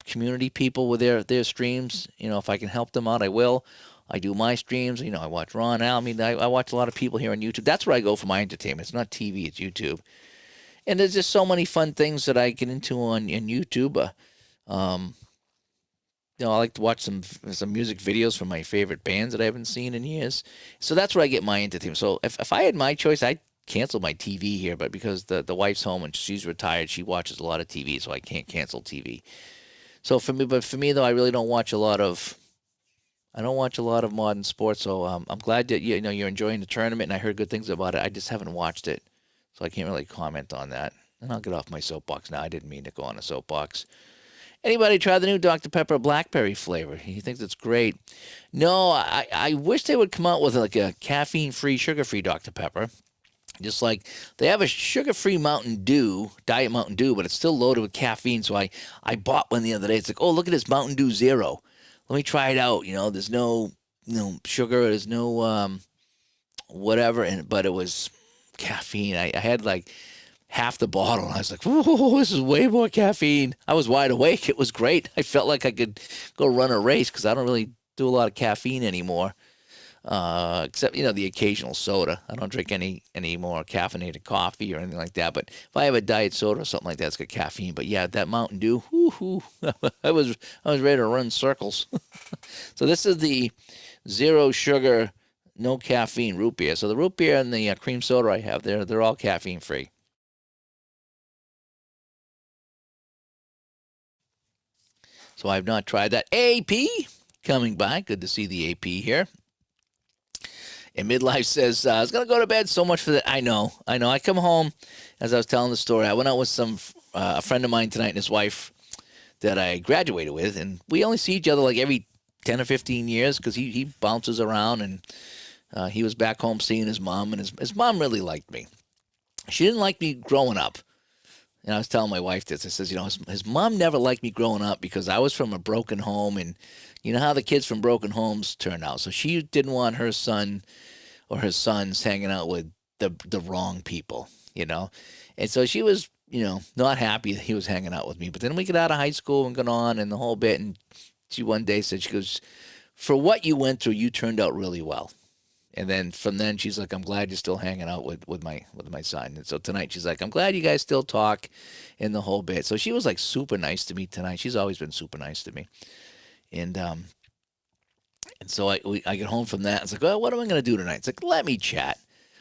community people with their streams. If I can help them out, I will. I do my streams. I watch Ron Al. I watch a lot of people here on YouTube. That's where I go for my entertainment. It's not TV. It's YouTube. And there's just so many fun things that I get into on YouTube. I like to watch some music videos from my favorite bands that I haven't seen in years. So that's where I get my entertainment. So if I had my choice, I'd cancel my TV here. But because the wife's home and she's retired, she watches a lot of TV, so I can't cancel TV. So for me though, I really don't watch a lot of. I don't watch a lot of modern sports. So I'm glad that you're enjoying the tournament, and I heard good things about it. I just haven't watched it, so I can't really comment on that. And I'll get off my soapbox now. I didn't mean to go on a soapbox. Anybody try the new Dr. Pepper blackberry flavor? He thinks it's great. No, I wish they would come out with like a caffeine-free, sugar-free Dr. Pepper. Just like they have a sugar-free Mountain Dew, Diet Mountain Dew, but it's still loaded with caffeine. So I bought one the other day. It's like, oh, look at this Mountain Dew Zero. Let me try it out. There's no sugar. There's no whatever. But it was caffeine. I had like half the bottle. And I was like, whoa, this is way more caffeine. I was wide awake. It was great. I felt like I could go run a race because I don't really do a lot of caffeine anymore, except, the occasional soda. I don't drink any more caffeinated coffee or anything like that. But if I have a diet soda or something like that, it's got caffeine. But yeah, that Mountain Dew, I was ready to run circles. So this is the zero sugar, no caffeine root beer. So the root beer and the cream soda I have, they're all caffeine free. So I've not tried that. AP coming by. Good to see the AP here. And Midlife says, I was going to go to bed. So much for that. I know. I come home, as I was telling the story, I went out with a friend of mine tonight and his wife that I graduated with. And we only see each other like every 10 or 15 years because he bounces around. And he was back home seeing his mom. And his mom really liked me. She didn't like me growing up. And I was telling my wife this. I says, his mom never liked me growing up because I was from a broken home, and you know how the kids from broken homes turn out. So she didn't want her son or her sons hanging out with the wrong people, And so she was, not happy that he was hanging out with me. But then we got out of high school and got on and the whole bit. And she one day said, she goes, for what you went through, you turned out really well. And then from then she's like, I'm glad you're still hanging out with my son. And so tonight she's like, I'm glad you guys still talk in the whole bit. So she was like super nice to me tonight. She's always been super nice to me. And so I get home from that. It's like, well, what am I going to do tonight? It's like, let me chat.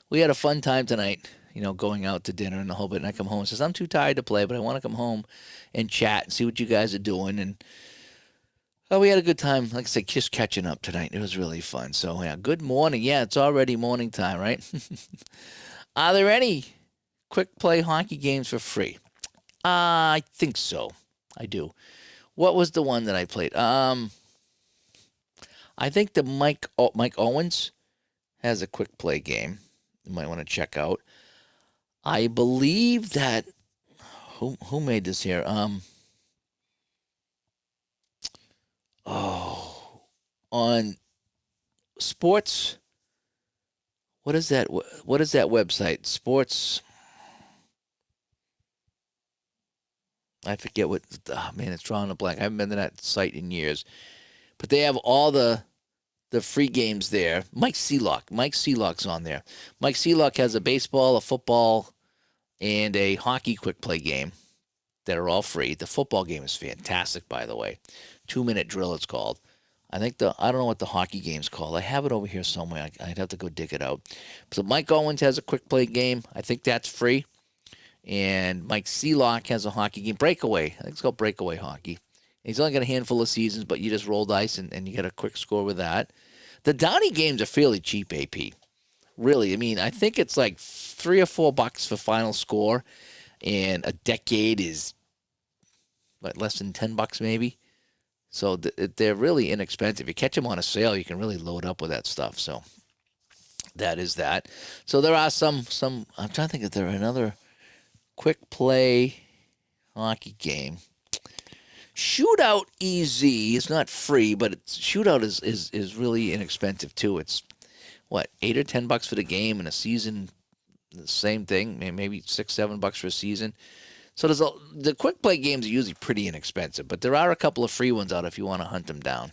We had a fun time tonight, going out to dinner and the whole bit. And I come home and says, I'm too tired to play, but I want to come home and chat and see what you guys are doing. And we had a good time. Like I said, just catching up tonight. It was really fun. So, yeah, good morning. Yeah, it's already morning time, right? Are there any quick play hockey games for free? I think so. I do. What was the one that I played? I think the Mike Owens has a quick play game you might want to check out. I believe that who made this here? On sports. What is that? What is that website? Sports. I forget what. Oh, man, it's drawing a blank. I haven't been to that site in years. But they have all the free games there. Mike Seelock's on there. Mike Seelock has a baseball, a football, and a hockey quick play game that are all free. The football game is fantastic, by the way. 2-minute drill, it's called. I don't know what the hockey game's called. I have it over here somewhere. I'd have to go dig it out. So Mike Owens has a quick play game. I think that's free. And Mike Seelock has a hockey game. Breakaway. I think it's called Breakaway Hockey. He's only got a handful of seasons, but you just roll dice and you get a quick score with that. The Downey games are fairly cheap, AP. Really. I mean, I think it's like $3 or $4 for final score. And a decade is, less than $10 maybe? So they're really inexpensive. If you catch them on a sale, you can really load up with that stuff. So that is that. So there are some. I'm trying to think if there are another quick play hockey game. Shootout EZ is not free, but Shootout is really inexpensive too. It's what, $8 or $10 for the game, and a season, the same thing, maybe $6, $7 for a season. So the quick play games are usually pretty inexpensive, but there are a couple of free ones out if you want to hunt them down.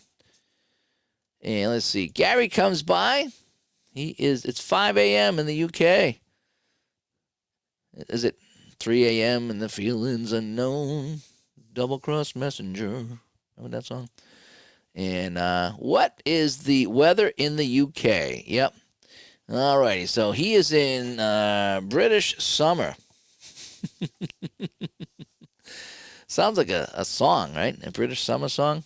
And let's see, Gary comes by. It's 5 a.m. in the UK. Is it 3 a.m. and the feelings unknown? Double cross messenger. Remember that song? And what is the weather in the UK? Yep. All righty. So he is in British summer. Sounds like a song, right? A British summer song.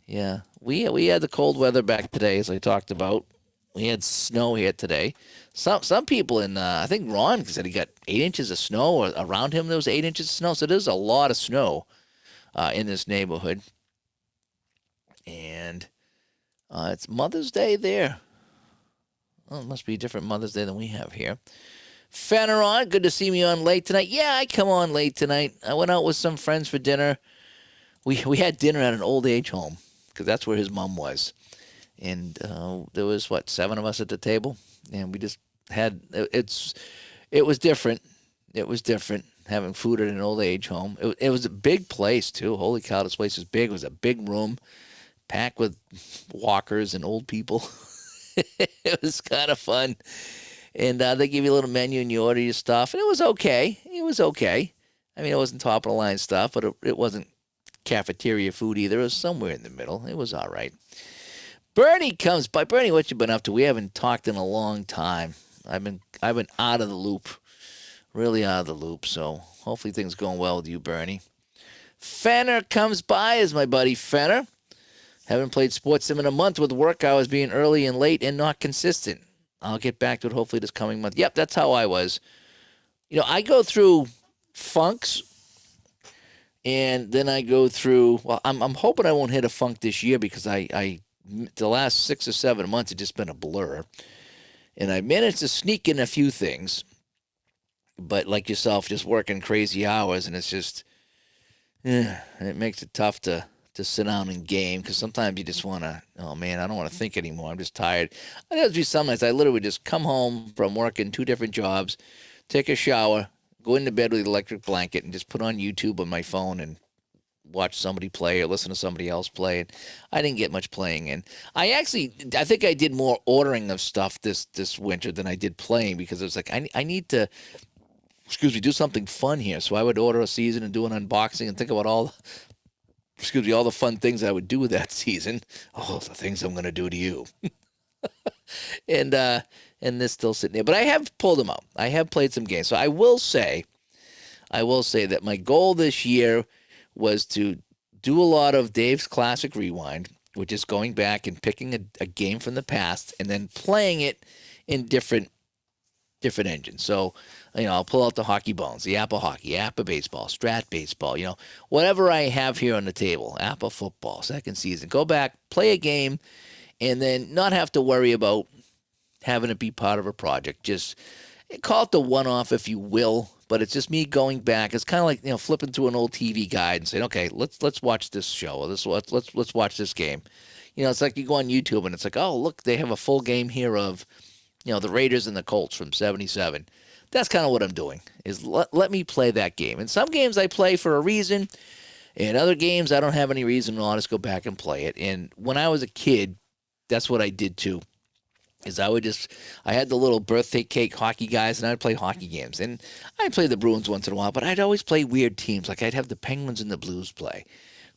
Yeah, we had the cold weather back today, as I talked about. We had snow here today. Some people in I think Ron said he got 8 inches of snow, or around him there was 8 inches of snow. So there's a lot of snow in this neighborhood, and it's Mother's Day there. Well, it must be a different Mother's Day than we have here. Fenner on. Good to see me on late tonight. Yeah, I come on late tonight. I went out with some friends for dinner. We had dinner at an old age home because that's where his mom was. And there was, 7 of us at the table. And we just had, it was different. It was different having food at an old age home. It was a big place, too. Holy cow, this place is big. It was a big room packed with walkers and old people. It was kind of fun. And they give you a little menu and you order your stuff. And it was okay. I mean, it wasn't top of the line stuff, but it wasn't cafeteria food either. It was somewhere in the middle. It was all right. Bernie comes by. Bernie, what you been up to? We haven't talked in a long time. I've been out of the loop. Really out of the loop. So hopefully things going well with you, Bernie. Fenner comes by is my buddy Fenner. Haven't played Sports Sim in a month with work hours being early and late and not consistent. I'll get back to it hopefully this coming month. Yep, that's how I was. I go through funks, and then I go through. Well, I'm hoping I won't hit a funk this year because the last 6 or 7 months have just been a blur, and I managed to sneak in a few things, but like yourself, just working crazy hours, and it's just, it makes it tough to sit down and game because sometimes you just want to, oh man, I don't want to think anymore. I'm just tired. I have to be some nights I literally just come home from working 2 different jobs, take a shower, go into bed with an electric blanket, and just put on YouTube on my phone and watch somebody play or listen to somebody else play. And I didn't get much playing in. I think I did more ordering of stuff this winter than I did playing because it was like I need to, do something fun here. So I would order a season and do an unboxing and think about all the fun things I would do with that season. Oh, the things I'm going to do to you. and this still sitting there. But I have pulled them out. I have played some games. So I will say that my goal this year was to do a lot of Dave's Classic Rewind, which is going back and picking a game from the past and then playing it in different engines. So, I'll pull out the Hockey Bones, the Apple Hockey, Apple Baseball, Strat Baseball, whatever I have here on the table, Apple Football, second season. Go back, play a game, and then not have to worry about having it be part of a project. Just call it the one-off, if you will, but it's just me going back. It's kind of like, flipping through an old TV guide and saying, okay, let's watch this show, or let's watch this game. It's like you go on YouTube and it's like, oh, look, they have a full game here of, the Raiders and the Colts from '77. that's kind of what I'm doing, is let me play that game. And some games I play for a reason, and other games I don't have any reason. I'll just go back and play it. And when I was a kid, that's what I did too. Is I had the little birthday cake hockey guys, and I'd play hockey games. And I'd play the Bruins once in a while, but I'd always play weird teams. Like I'd have the Penguins and the Blues play.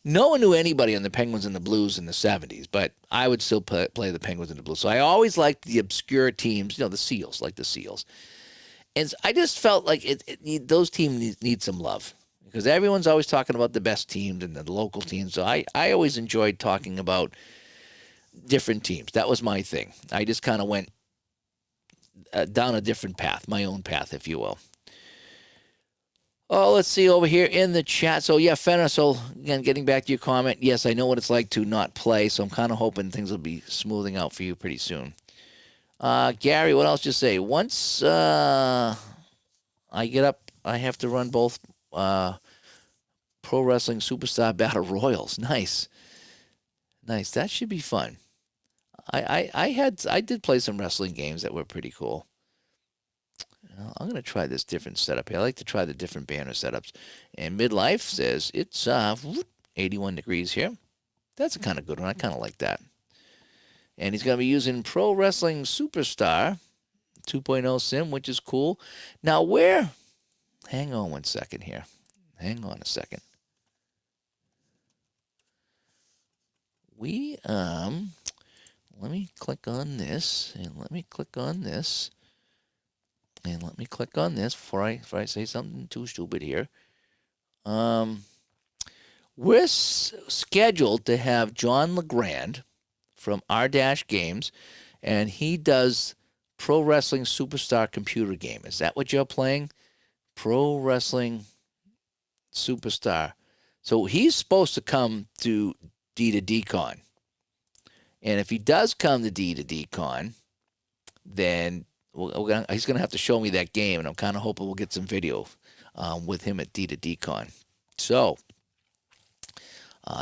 No one knew anybody on the Penguins and the Blues in the 70s, but I would still play the Penguins and the Blues. So I always liked the obscure teams, the Seals, like the Seals. And I just felt like those teams need some love, because everyone's always talking about the best teams and the local teams. So I always enjoyed talking about different teams. That was my thing. I just kind of went down a different path, my own path, if you will. Oh, let's see over here in the chat. So, yeah, Fenner, so again, getting back to your comment, yes, I know what it's like to not play, so I'm kind of hoping things will be smoothing out for you pretty soon. Gary, what else you say? Once I get up, I have to run both Pro Wrestling Superstar Battle Royals. Nice. That should be fun. I did play some wrestling games that were pretty cool. I'm going to try this different setup here. I like to try the different banner setups. And Midlife says it's 81 degrees here. That's a kind of good one. I kind of like that. And he's going to be using Pro Wrestling Superstar 2.0 sim, which is cool. Now, hang on one second here. Hang on a second. Let me click on this, and let me click on this. And let me click on this before I say something too stupid here. We're scheduled to have John LeGrand from R-Games, and he does Pro Wrestling Superstar computer game. Is that what you're playing? Pro Wrestling Superstar. So he's supposed to come to D2D-Con. And if he does come to D2D-Con, then he's going to have to show me that game, and I'm kind of hoping we'll get some video with him at D2D-Con. So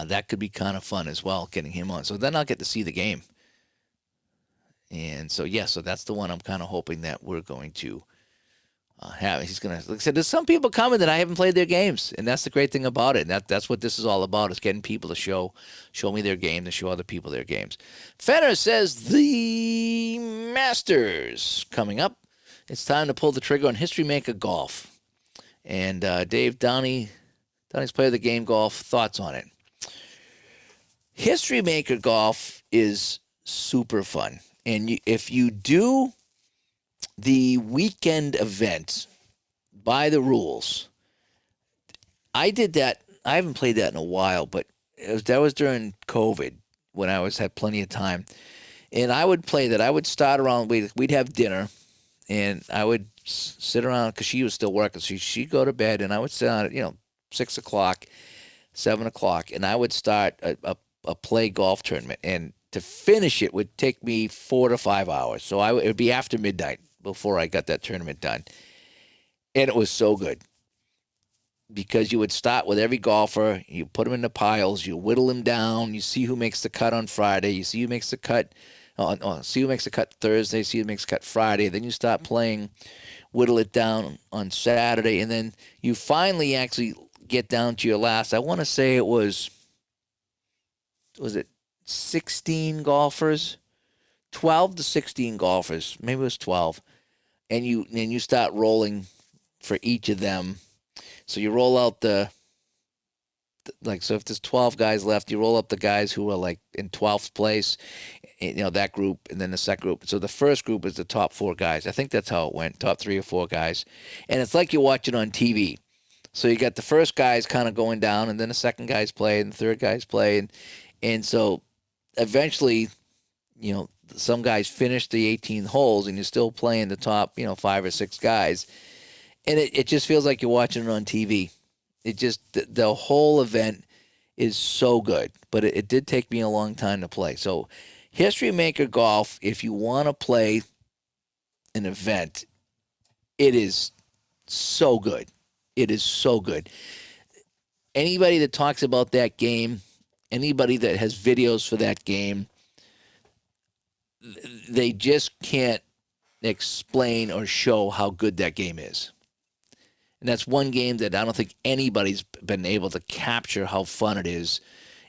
that could be kind of fun as well, getting him on. So then I'll get to see the game. And so, so that's the one I'm kind of hoping that we're going to have. He's going to, like I said, there's some people coming that I haven't played their games, and that's the great thing about it. And that's what this is all about, is getting people to show me their game, to show other people their games. Fenner says the Masters coming up. It's time to pull the trigger on History Maker Golf. And Dave Downey's player of the game golf, thoughts on it. History Maker Golf is super fun. And if you do the weekend event by the rules, I did that. I haven't played that in a while, but that was during COVID when I had plenty of time. And I would play that. I would start around, we'd have dinner, and I would sit around, because she was still working. So she'd go to bed, and I would sit down at, 6 o'clock, 7 o'clock, and I would start a play golf tournament. And to finish it would take me 4 to 5 hours. So it would be after midnight before I got that tournament done. And it was so good, because you would start with every golfer, you put them in the piles, you whittle them down, you see who makes the cut on Friday, you see who makes the cut see who makes the cut Thursday, see who makes the cut Friday, then you start playing, whittle it down on Saturday, and then you finally actually get down to your last, I want to say it was it 16 golfers? 12 to 16 golfers, maybe it was 12. And you start rolling for each of them. So you roll out so if there's 12 guys left, you roll up the guys who are like in 12th place, that group, and then the second group. So the first group is the top 4 guys. I think that's how it went, top 3 or 4 guys. And it's like you're watching on TV. So you got the first guys kind of going down, and then the second guys play, and the third guys play. And so eventually, some guys finish the 18 holes, and you're still playing the top, 5 or 6 guys. And it just feels like you're watching it on TV. It just, the whole event is so good. But it did take me a long time to play. So History Maker Golf, if you want to play an event, it is so good. It is so good. Anybody that talks about that game, anybody that has videos for that game, they just can't explain or show how good that game is. And that's one game that I don't think anybody's been able to capture how fun it is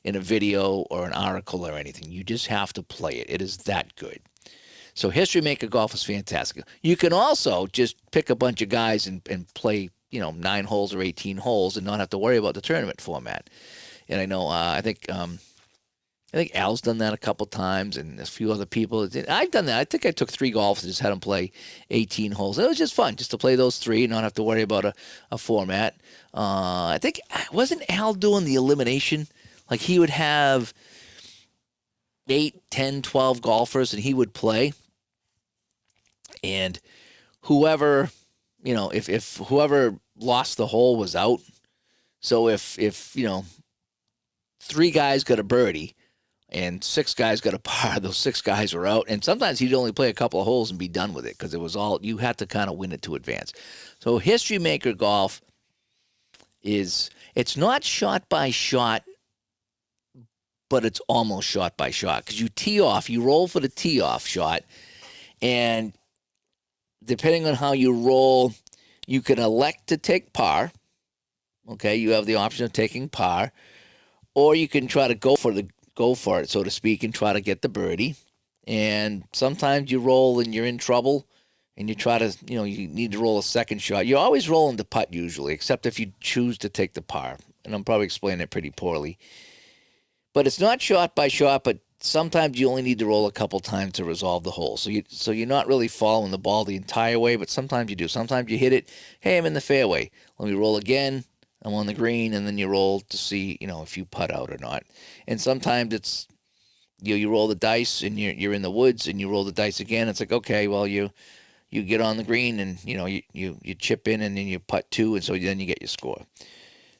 in a video or an article or anything. You just have to play it. It is that good. So History Maker Golf is fantastic. You can also just pick a bunch of guys and play, 9 holes or 18 holes and not have to worry about the tournament format. And I know, I think Al's done that a couple times, and a few other people. I've done that. I think I took 3 golfers and just had them play 18 holes. It was just fun, just to play those 3 and not have to worry about a format. I think, wasn't Al doing the elimination? Like he would have 8, 10, 12 golfers, and he would play. And whoever, if whoever lost the hole was out. So if 3 guys got a birdie and 6 guys got a par, those 6 guys were out. And sometimes he'd only play a couple of holes and be done with it because it was all, you had to kind of win it to advance. So History Maker Golf it's not shot by shot, but it's almost shot by shot because you tee off, you roll for the tee off shot, and depending on how you roll, you can elect to take par. Okay, you have the option of taking par, or you can try to go for it, so to speak, and try to get the birdie. And sometimes you roll and you're in trouble, and you try to, you need to roll a second shot. You're always rolling the putt usually, except if you choose to take the par. And I'm probably explaining it pretty poorly. But it's not shot by shot, but sometimes you only need to roll a couple times to resolve the hole. So you're not really following the ball the entire way, but sometimes you do. Sometimes you hit it, hey, I'm in the fairway. Let me roll again. I'm on the green, and then you roll to see, if you putt out or not. And sometimes it's, you roll the dice, and you're in the woods, and you roll the dice again. It's like, okay, well, you get on the green, and, you chip in, and then you putt 2, and so then you get your score.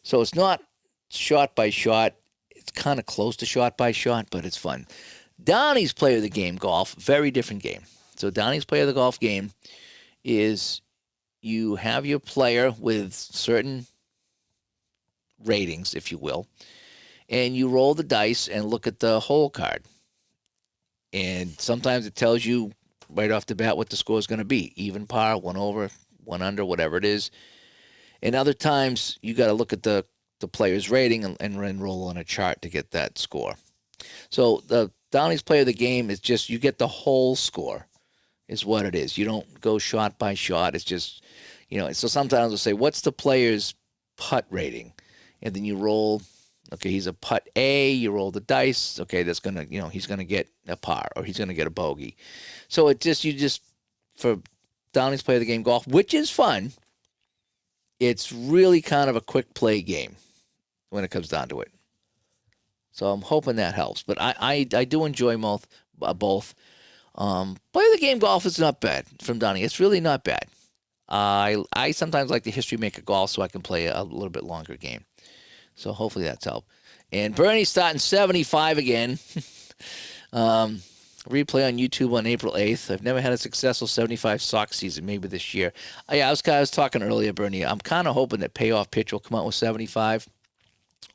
So it's not shot by shot. It's kind of close to shot by shot, but it's fun. Donnie's Player of the Game Golf, very different game. So Donnie's Player of the Golf game is you have your player with certain ratings, if you will, and you roll the dice and look at the hole card. And sometimes it tells you right off the bat what the score is going to be. Even par, 1 over, 1 under, whatever it is. And other times you got to look at the player's rating and roll on a chart to get that score. So the Downey's Player of the Game is just, you get the whole score is what it is. You don't go shot by shot. It's just, so sometimes we'll say, what's the player's putt rating? And then you roll, okay, he's a putt A, you roll the dice, okay, that's going to, he's going to get a par or he's going to get a bogey. So for Downey's Player of the Game Golf, which is fun, it's really kind of a quick play game when it comes down to it. So I'm hoping that helps. But I do enjoy both. Player of the Game Golf is not bad from Downey. It's really not bad. I sometimes like the History Maker Golf so I can play a little bit longer game. So hopefully that's helped. And Bernie's starting 75 again. Replay on YouTube on April 8th. I've never had a successful 75 sock season, maybe this year. I was talking earlier, Bernie. I'm kind of hoping that Payoff Pitch will come out with 75.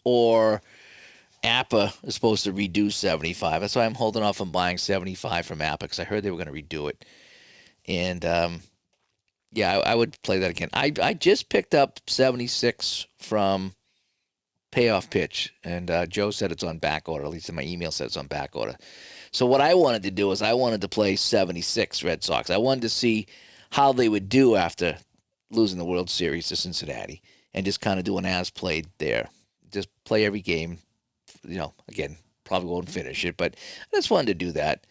Or Appa is supposed to redo 75. That's why I'm holding off on buying 75 from Appa, because I heard they were going to redo it. And, I would play that again. I just picked up 76 from Payoff Pitch, and Joe said it's on back order. At least in my email said it's on back order. So what I wanted to do is I wanted to play 76 Red Sox. I wanted to see how they would do after losing the World Series to Cincinnati and just kind of do an as-played there. Just play every game, again, probably won't finish it, but I just wanted to do that.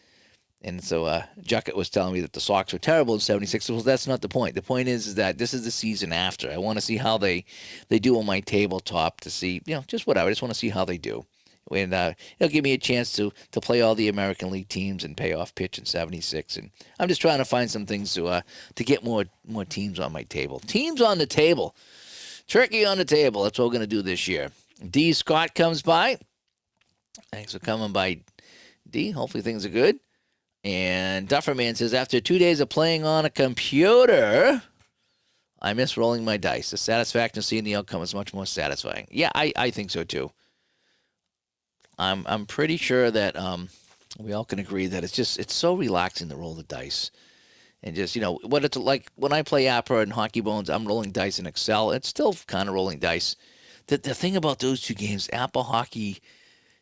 And so Juckett was telling me that the Sox were terrible in 76. Well, that's not the point. The point is that this is the season after. I want to see how they do on my tabletop to see, just whatever. I just want to see how they do. And it'll give me a chance to play all the American League teams and Payoff Pitch in 76. And I'm just trying to find some things to get more teams on my table. Teams on the table. Turkey on the table. That's what we're going to do this year. D. Scott comes by. Thanks for coming by, D. Hopefully things are good. And Dufferman says, after 2 days of playing on a computer, I miss rolling my dice. The satisfaction of seeing the outcome is much more satisfying. Yeah, I think so too. I'm pretty sure that we all can agree that it's so relaxing to roll the dice. And just, what it's like when I play Opera and Hockey Bones, I'm rolling dice in Excel. It's still kind of rolling dice. The thing about those two games, Apple Hockey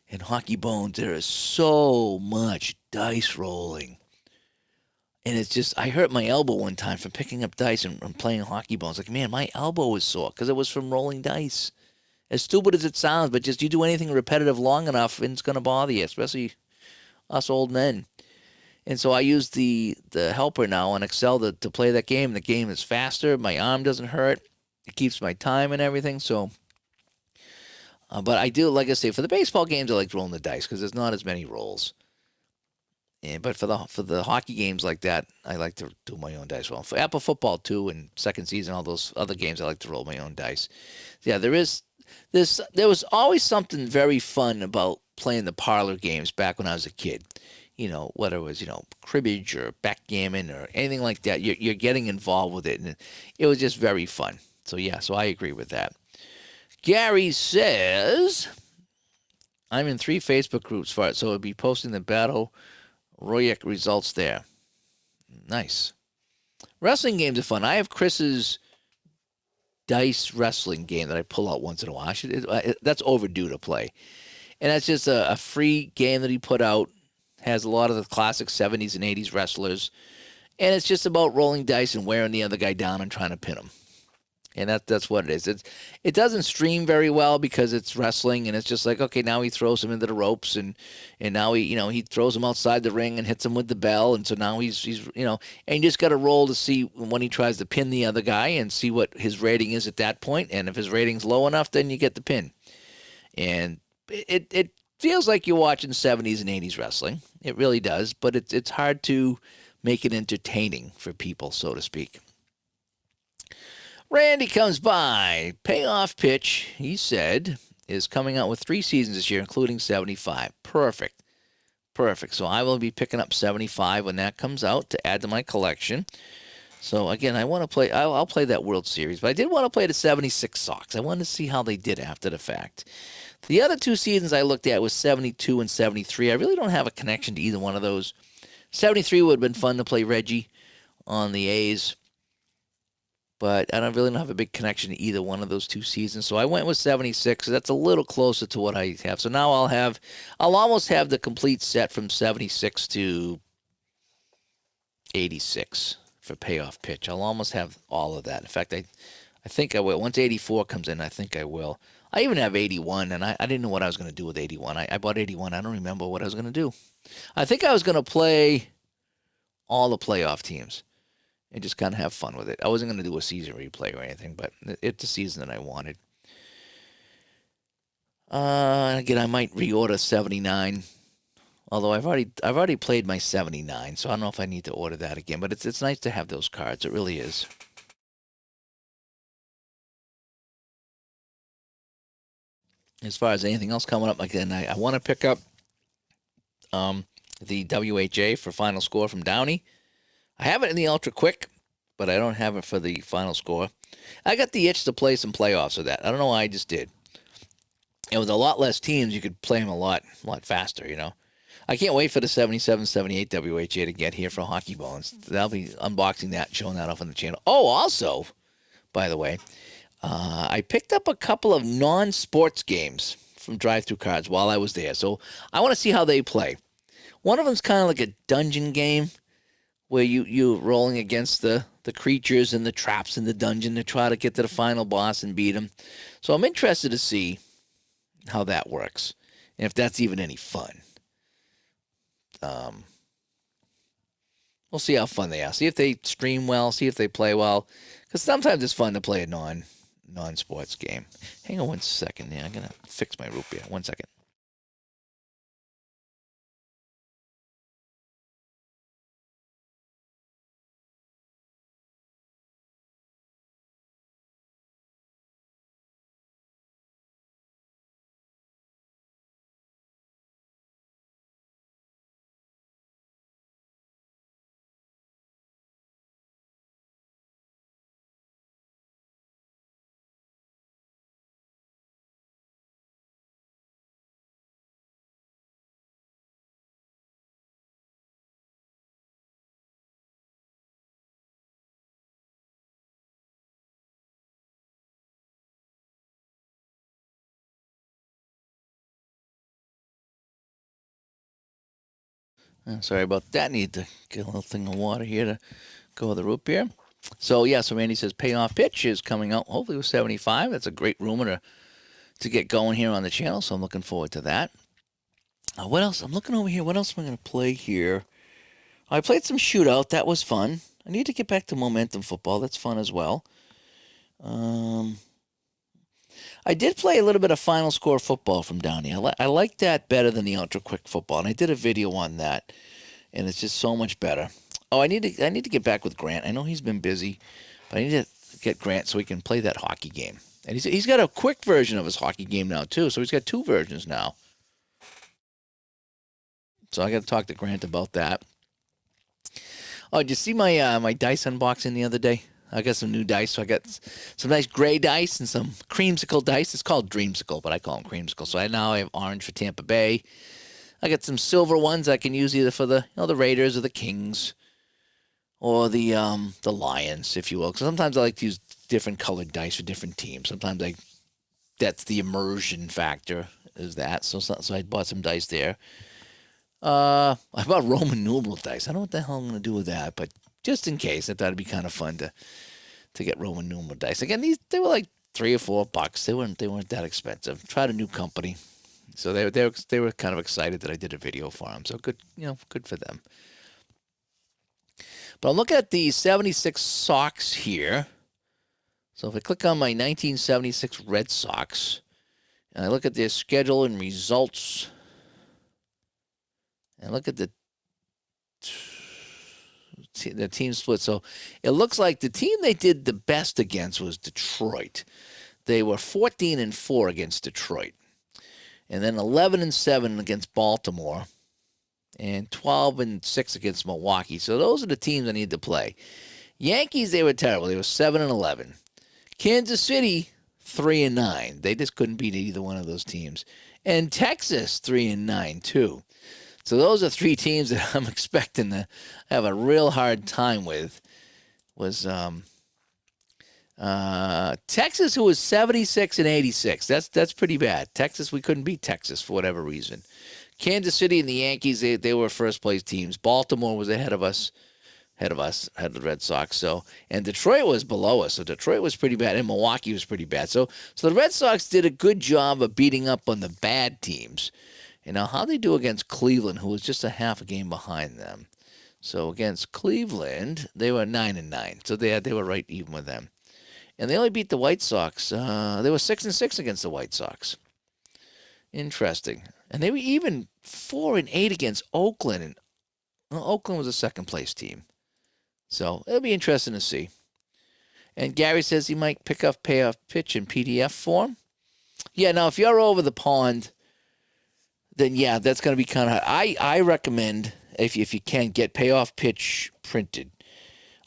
and Hockey Bones, there is so much dice rolling. And it's just, I hurt my elbow one time from picking up dice and playing Hockey Bones. Like, man, my elbow was sore because it was from rolling dice. As stupid as it sounds, but just you do anything repetitive long enough, and it's going to bother you, especially us old men. And so I use the helper now on Excel to play that game. The game is faster. My arm doesn't hurt. It keeps my time and everything. So, but I do, like I say, for the baseball games, I like rolling the dice because there's not as many rolls. But for the hockey games like that, I like to do my own dice roll. For Apple football too, and second season, all those other games, I like to roll my own dice. Yeah, there was always something very fun about playing the parlor games back when I was a kid. Whether it was cribbage or backgammon or anything like that, you're getting involved with it, and it was just very fun. So yeah, so I agree with that. Gary says, I'm in 3 Facebook groups for it, so it'll be posting the battle Royak results there. Nice. Wrestling games are fun. I have Chris's dice wrestling game that I pull out once in a while. That's overdue to play. And that's just a free game that he put out. Has a lot of the classic 70s and 80s wrestlers. And it's just about rolling dice and wearing the other guy down and trying to pin him. And that's what it is. It doesn't stream very well because it's wrestling, and it's just like, okay, now he throws him into the ropes, and now he throws him outside the ring and hits him with the bell, and so now he's and you just got to roll to see when he tries to pin the other guy and see what his rating is at that point, and if his rating's low enough, then you get the pin. And it feels like you're watching 70s and 80s wrestling. It really does, but it's hard to make it entertaining for people, so to speak. Randy comes by. Payoff Pitch, he said, is coming out with 3 seasons this year, including 75. Perfect. So I will be picking up 75 when that comes out to add to my collection. So again, I want to play. I'll play that World Series, but I did want to play the 76 Sox. I wanted to see how they did after the fact. The other 2 seasons I looked at was 72 and 73. I really don't have a connection to either one of those. 73 would have been fun to play Reggie on the A's. But I don't have a big connection to either one of those 2 seasons. So I went with 76. So that's a little closer to what I have. So now I'll almost have the complete set from 76 to 86 for Payoff Pitch. I'll almost have all of that. In fact, I think I will. Once 84 comes in, I think I will. I even have 81, and I didn't know what I was going to do with 81. I bought 81. I don't remember what I was going to do. I think I was going to play all the playoff teams and just kind of have fun with it. I wasn't going to do a season replay or anything, but it's a season that I wanted. Again, I might reorder 79, although I've already played my 79, so I don't know if I need to order that again. But it's nice to have those cards. It really is. As far as anything else coming up, again, I want to pick up the WHA for Final Score from Downey. I have it in the Ultra Quick, but I don't have it for the Final Score. I got the itch to play some playoffs with that. I don't know why I just did. And with a lot less teams, you could play them a lot faster, I can't wait for the 77-78 WHA to get here for Hockey Bones. I'll be unboxing that, showing that off on the channel. Oh, also, by the way, I picked up a couple of non-sports games from Drive-Thru Cards while I was there. So I want to see how they play. One of them's kind of like a dungeon game, where you're rolling against the creatures and the traps in the dungeon to try to get to the final boss and beat him. So I'm interested to see how that works, and if that's even any fun. We'll see how fun they are. See if they stream well, see if they play well, because sometimes it's fun to play a non-sports game. Hang on one second. Yeah, I'm going to fix my root beer. 1 second. Sorry about that. Need to get a little thing of water here to go with the root beer. So yeah, so Randy says payoff pitch is coming out hopefully with 75. That's a great rumor to get going here on the channel. So I'm looking forward to that. What else? I'm looking over here. What else am I going to play here? I played some shootout. That was fun. I need to get back to momentum football. That's fun as well. I did play a little bit of final score football from down here. I like that better than the ultra quick football, and I did a video on that, and it's just so much better. Oh, I need to get back with Grant. I know he's been busy, but I need to get Grant so he can play that hockey game. And he's got a quick version of his hockey game now too, so he's got 2 versions now. So I got to talk to Grant about that. Oh, did you see my my dice unboxing the other day? I got some new dice. So I got some nice gray dice and some creamsicle dice. It's called Dreamsicle, but I call them creamsicle. So now I have orange for Tampa Bay. I got some silver ones I can use either for the the Raiders or the Kings or the Lions, if you will. Because sometimes I like to use different colored dice for different teams. Sometimes that's the immersion factor is that. So I bought some dice there. I bought Roman numeral dice. I don't know what the hell I'm going to do with that, but just in case, I thought it'd be kind of fun to get Roman numeral dice. Again, they were like $3 or $4. They weren't that expensive. Tried a new company, so they were kind of excited that I did a video for them. So good, good for them. But I'm looking at the 76 Sox here. So if I click on my 1976 Red Sox, and I look at their schedule and results. And look at the team split. So it looks like the team they did the best against was Detroit. They were 14-4 against Detroit, and then 11-7 against Baltimore, and 12-6 against Milwaukee. So those are the teams I need to play. Yankees, they were terrible. They were 7-11. Kansas City, 3-9. They just couldn't beat either one of those teams. And Texas, 3-9 too. So those are 3 teams that I'm expecting to have a real hard time with. Was Texas, who was 76-86. That's pretty bad. Texas, we couldn't beat Texas for whatever reason. Kansas City and the Yankees, they were first place teams. Baltimore was ahead of us, had the Red Sox. So, and Detroit was below us. So Detroit was pretty bad, and Milwaukee was pretty bad. So the Red Sox did a good job of beating up on the bad teams. And now how they do against Cleveland, who was just a half a game behind them. So against Cleveland, they were 9-9. So they were right even with them. And they only beat the White Sox. They were 6-6 against the White Sox. Interesting. And they were even 4-8 against Oakland. And Oakland was a second place team. So it'll be interesting to see. And Gary says he might pick up payoff pitch in PDF form. Yeah, now if you're over the pond, then yeah, that's going to be kind of hard. I recommend, if you can, get payoff pitch printed.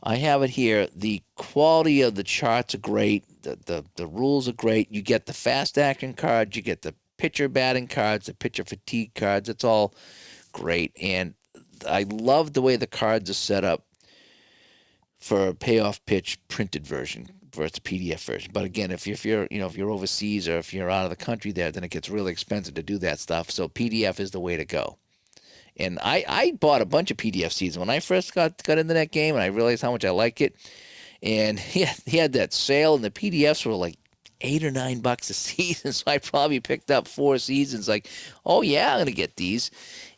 I have it here. The quality of the charts are great. The rules are great. You get the fast action cards. You get the pitcher batting cards, the pitcher fatigue cards. It's all great. And I love the way the cards are set up for a payoff pitch printed version versus the PDF version. But again, if you're overseas or if you're out of the country there, then it gets really expensive to do that stuff. So PDF is the way to go. And I bought a bunch of PDF seasons when I first got into that game, and I realized how much I like it. And he had that sale, and the PDFs were like $8 or $9 a season. So I probably picked up 4 seasons. Like, oh yeah, I'm gonna get these.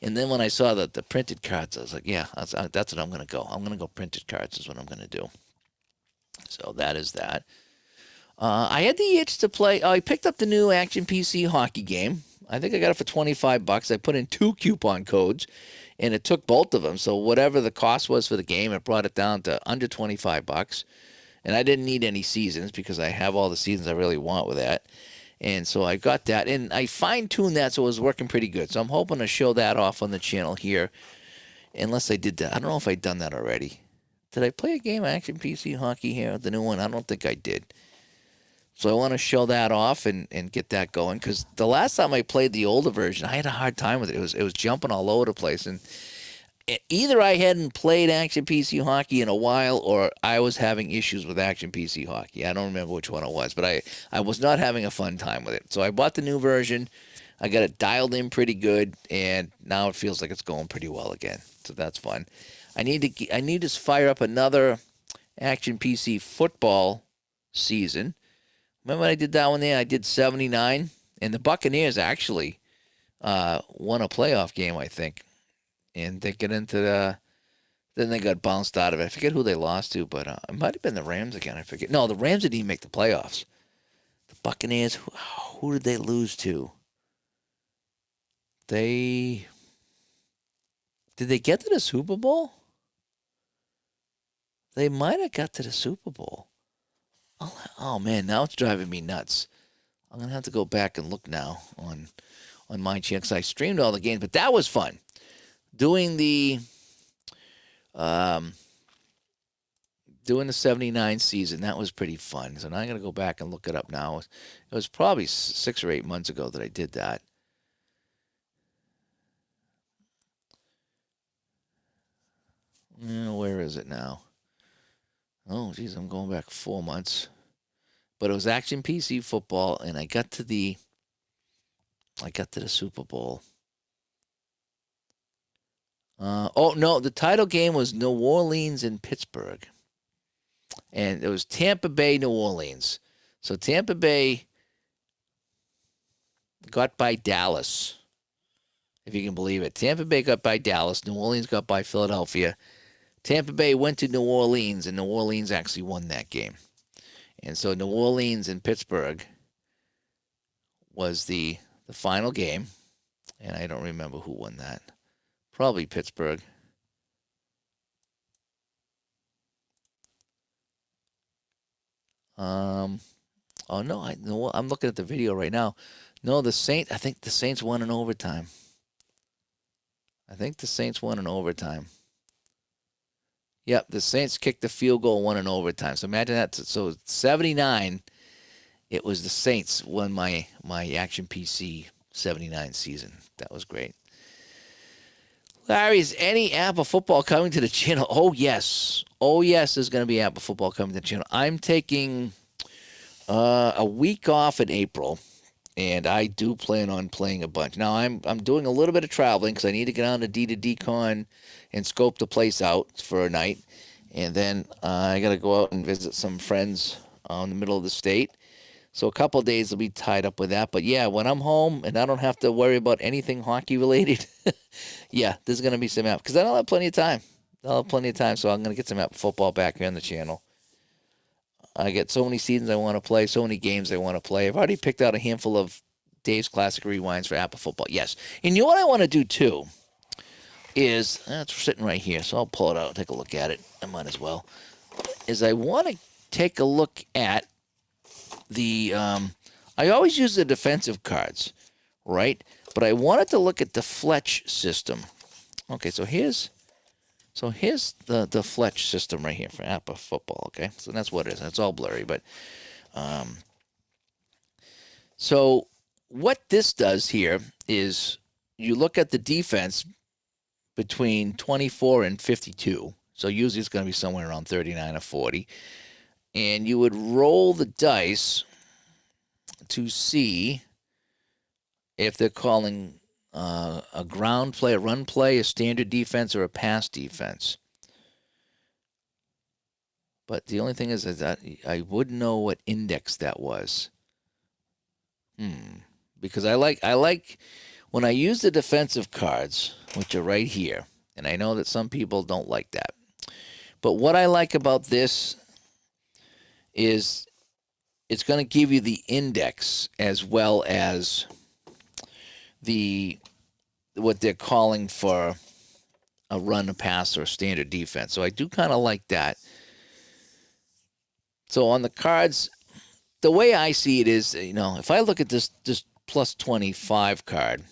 And then when I saw the printed cards, I was like, yeah, that's what I'm gonna go. I'm gonna go printed cards is what I'm gonna do. So that is that. I had the itch to play. I picked up the new Action PC hockey game. I think I got it for $25. I put in 2 coupon codes, and it took both of them. So whatever the cost was for the game, it brought it down to under $25. And I didn't need any seasons because I have all the seasons I really want with that. And so I got that, and I fine-tuned that so it was working pretty good. So I'm hoping to show that off on the channel here, unless I did that. I don't know if I'd done that already. Did I play a game of Action PC Hockey here, the new one? I don't think I did. So I want to show that off and get that going, because the last time I played the older version, I had a hard time with it. It was jumping all over the place, and either I hadn't played Action PC Hockey in a while, or I was having issues with Action PC Hockey. I don't remember which one it was, but I was not having a fun time with it. So I bought the new version. I got it dialed in pretty good, and now it feels like it's going pretty well again. So that's fun. I need to fire up another Action PC football season. Remember when I did that one there? I did 79, and the Buccaneers actually won a playoff game, I think, and they get into the. Then they got bounced out of it. I forget who they lost to, but it might have been the Rams again. I forget. No, the Rams didn't even make the playoffs. The Buccaneers, who did they lose to? Did they get to the Super Bowl? They might have got to the Super Bowl. Oh man, now it's driving me nuts. I'm gonna have to go back and look now on my channel because I streamed all the games, but that was fun. Doing the 79 season, that was pretty fun. So now I'm gonna go back and look it up now. It was probably 6 or 8 months ago that I did that. Where is it now? Oh, geez, I'm going back 4 months. But it was Action PC football, and I got to the Super Bowl. Oh no, the title game was New Orleans and Pittsburgh, and it was Tampa Bay, New Orleans. So Tampa Bay got by Dallas, if you can believe it. Tampa Bay got by Dallas. New Orleans got by Philadelphia. Tampa Bay went to New Orleans, and New Orleans actually won that game. And so New Orleans and Pittsburgh was the final game, and I don't remember who won that. Probably Pittsburgh. Oh no, I'm looking at the video right now. No, I think the Saints won in overtime. Yep, the Saints kicked the field goal, won in overtime. So imagine that. So 79, it was the Saints won my Action PC 79 season. That was great. Larry, is any Apple football coming to the channel? Oh, yes. There's going to be Apple football coming to the channel. I'm taking a week off in April, and I do plan on playing a bunch. Now, I'm doing a little bit of traveling because I need to get on to D2D-Con and scope the place out for a night. And then I got to go out and visit some friends in the middle of the state. So a couple of days will be tied up with that. But yeah, when I'm home and I don't have to worry about anything hockey related, yeah, there's going to be some app. Because I don't have plenty of time. So I'm going to get some app football back here on the channel. I get so many seasons I want to play, so many games I want to play. I've already picked out a handful of Dave's Classic Rewinds for Apple football. Yes. And you know what I want to do too is, it's sitting right here, so I'll pull it out and take a look at it. I might as well. Is I want to take a look at I always use the defensive cards, right? But I wanted to look at the Fletch system. Okay, so here's the Fletch system right here for Apple football, okay? So that's what it is. It's all blurry, but so what this does here is you look at the defense between 24 and 52. So usually it's going to be somewhere around 39 or 40. And you would roll the dice to see if they're calling a ground play, a run play, a standard defense, or a pass defense. But the only thing is that I wouldn't know what index that was. Because I like when I use the defensive cards, which are right here, and I know that some people don't like that. But what I like about this is it's going to give you the index as well as what they're calling for a run, a pass, or a standard defense. So I do kind of like that. So on the cards, the way I see it is, if I look at this plus 25 card,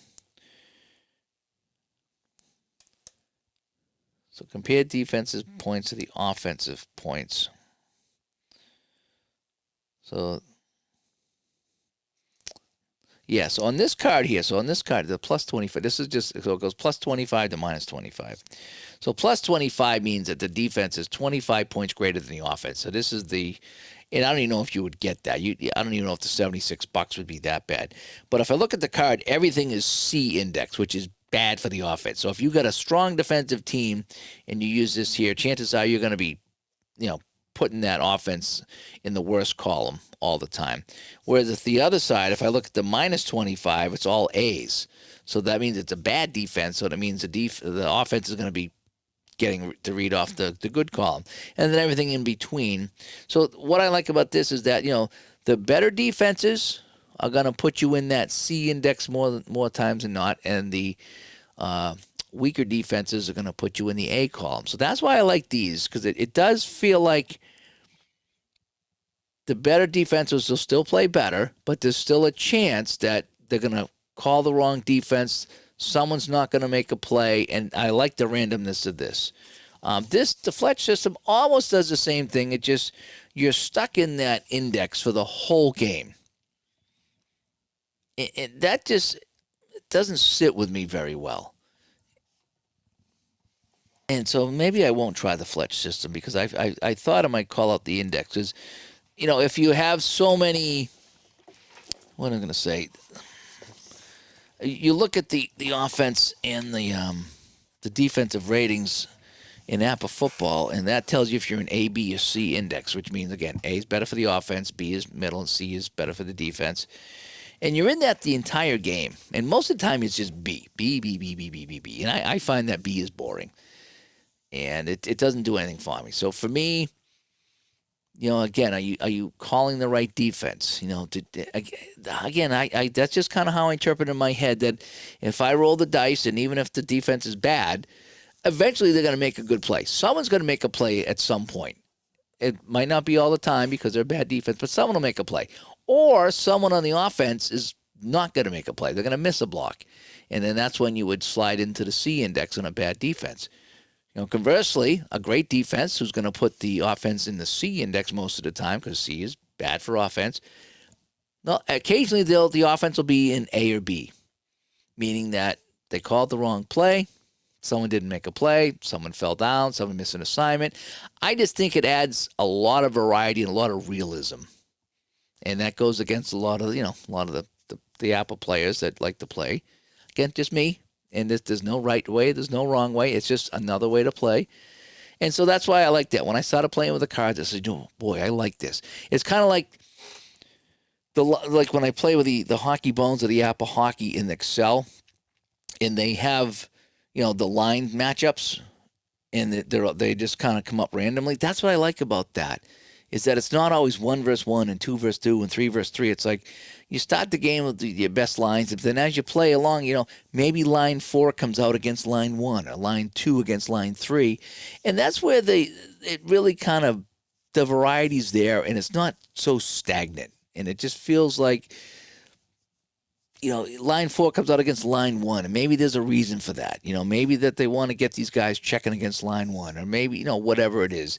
so compare defensive points to the offensive points. So, yeah, so on this card here, the plus 25, this is just, so it goes plus 25 to minus 25. So plus 25 means that the defense is 25 points greater than the offense. So this is the And I don't even know if you would get that. I don't even know if the $76 would be that bad. But if I look at the card, everything is C index, which is bad for the offense. So if you got a strong defensive team and you use this here, chances are you're going to be, putting that offense in the worst column all the time. Whereas at the other side, if I look at the minus 25, it's all A's. So that means it's a bad defense. So that means the offense is going to be getting to read off the good column. And then everything in between. So what I like about this is that, the better defenses are going to put you in that C index more times than not. And the weaker defenses are going to put you in the A column. So that's why I like these, because it does feel like the better defenses will still play better, but there's still a chance that they're going to call the wrong defense. Someone's not going to make a play, and I like the randomness of this. The Fletch system almost does the same thing. It just, you're stuck in that index for the whole game. And that just doesn't sit with me very well. And so maybe I won't try the Fletch system, because I thought I might call out the index. Because, if you have so many, what am I going to say? You look at the offense and the defensive ratings in APA football, and that tells you if you're an A, B, or C index, which means, again, A is better for the offense, B is middle, and C is better for the defense. And you're in that the entire game. And most of the time it's just B. B, B, B, B, B, B, B. And I find that B is boring. And it doesn't do anything for me. So for me, again, are you calling the right defense? Again, that's just kind of how I interpret in my head, that if I roll the dice, and even if the defense is bad, eventually they're going to make a good play. Someone's going to make a play at some point. It might not be all the time because they're a bad defense, but someone will make a play. Or someone on the offense is not going to make a play. They're going to miss a block. And then that's when you would slide into the C index on a bad defense. Conversely, a great defense who's going to put the offense in the C index most of the time, because C is bad for offense. Well, occasionally the offense will be in A or B, meaning that they called the wrong play, someone didn't make a play, someone fell down, someone missed an assignment. I just think it adds a lot of variety and a lot of realism, and that goes against a lot of the Apple players that like to play. Again, just me. And there's no right way, there's no wrong way. It's just another way to play. And so that's why I like that. When I started playing with the cards, I said, oh, boy, I like this. It's kind of like when I play with the hockey bones or the Apple Hockey in Excel, and they have, the line matchups, and they just kind of come up randomly. That's what I like about that, is that it's not always 1 versus 1 and 2 versus 2 and 3 versus 3. It's like you start the game with your best lines, and then as you play along, maybe line 4 comes out against line 1 or line 2 against line 3. And that's where it really kind of, the variety's there, and it's not so stagnant. And it just feels like, line 4 comes out against line 1, and maybe there's a reason for that. Maybe that they want to get these guys checking against line 1, or maybe, whatever it is.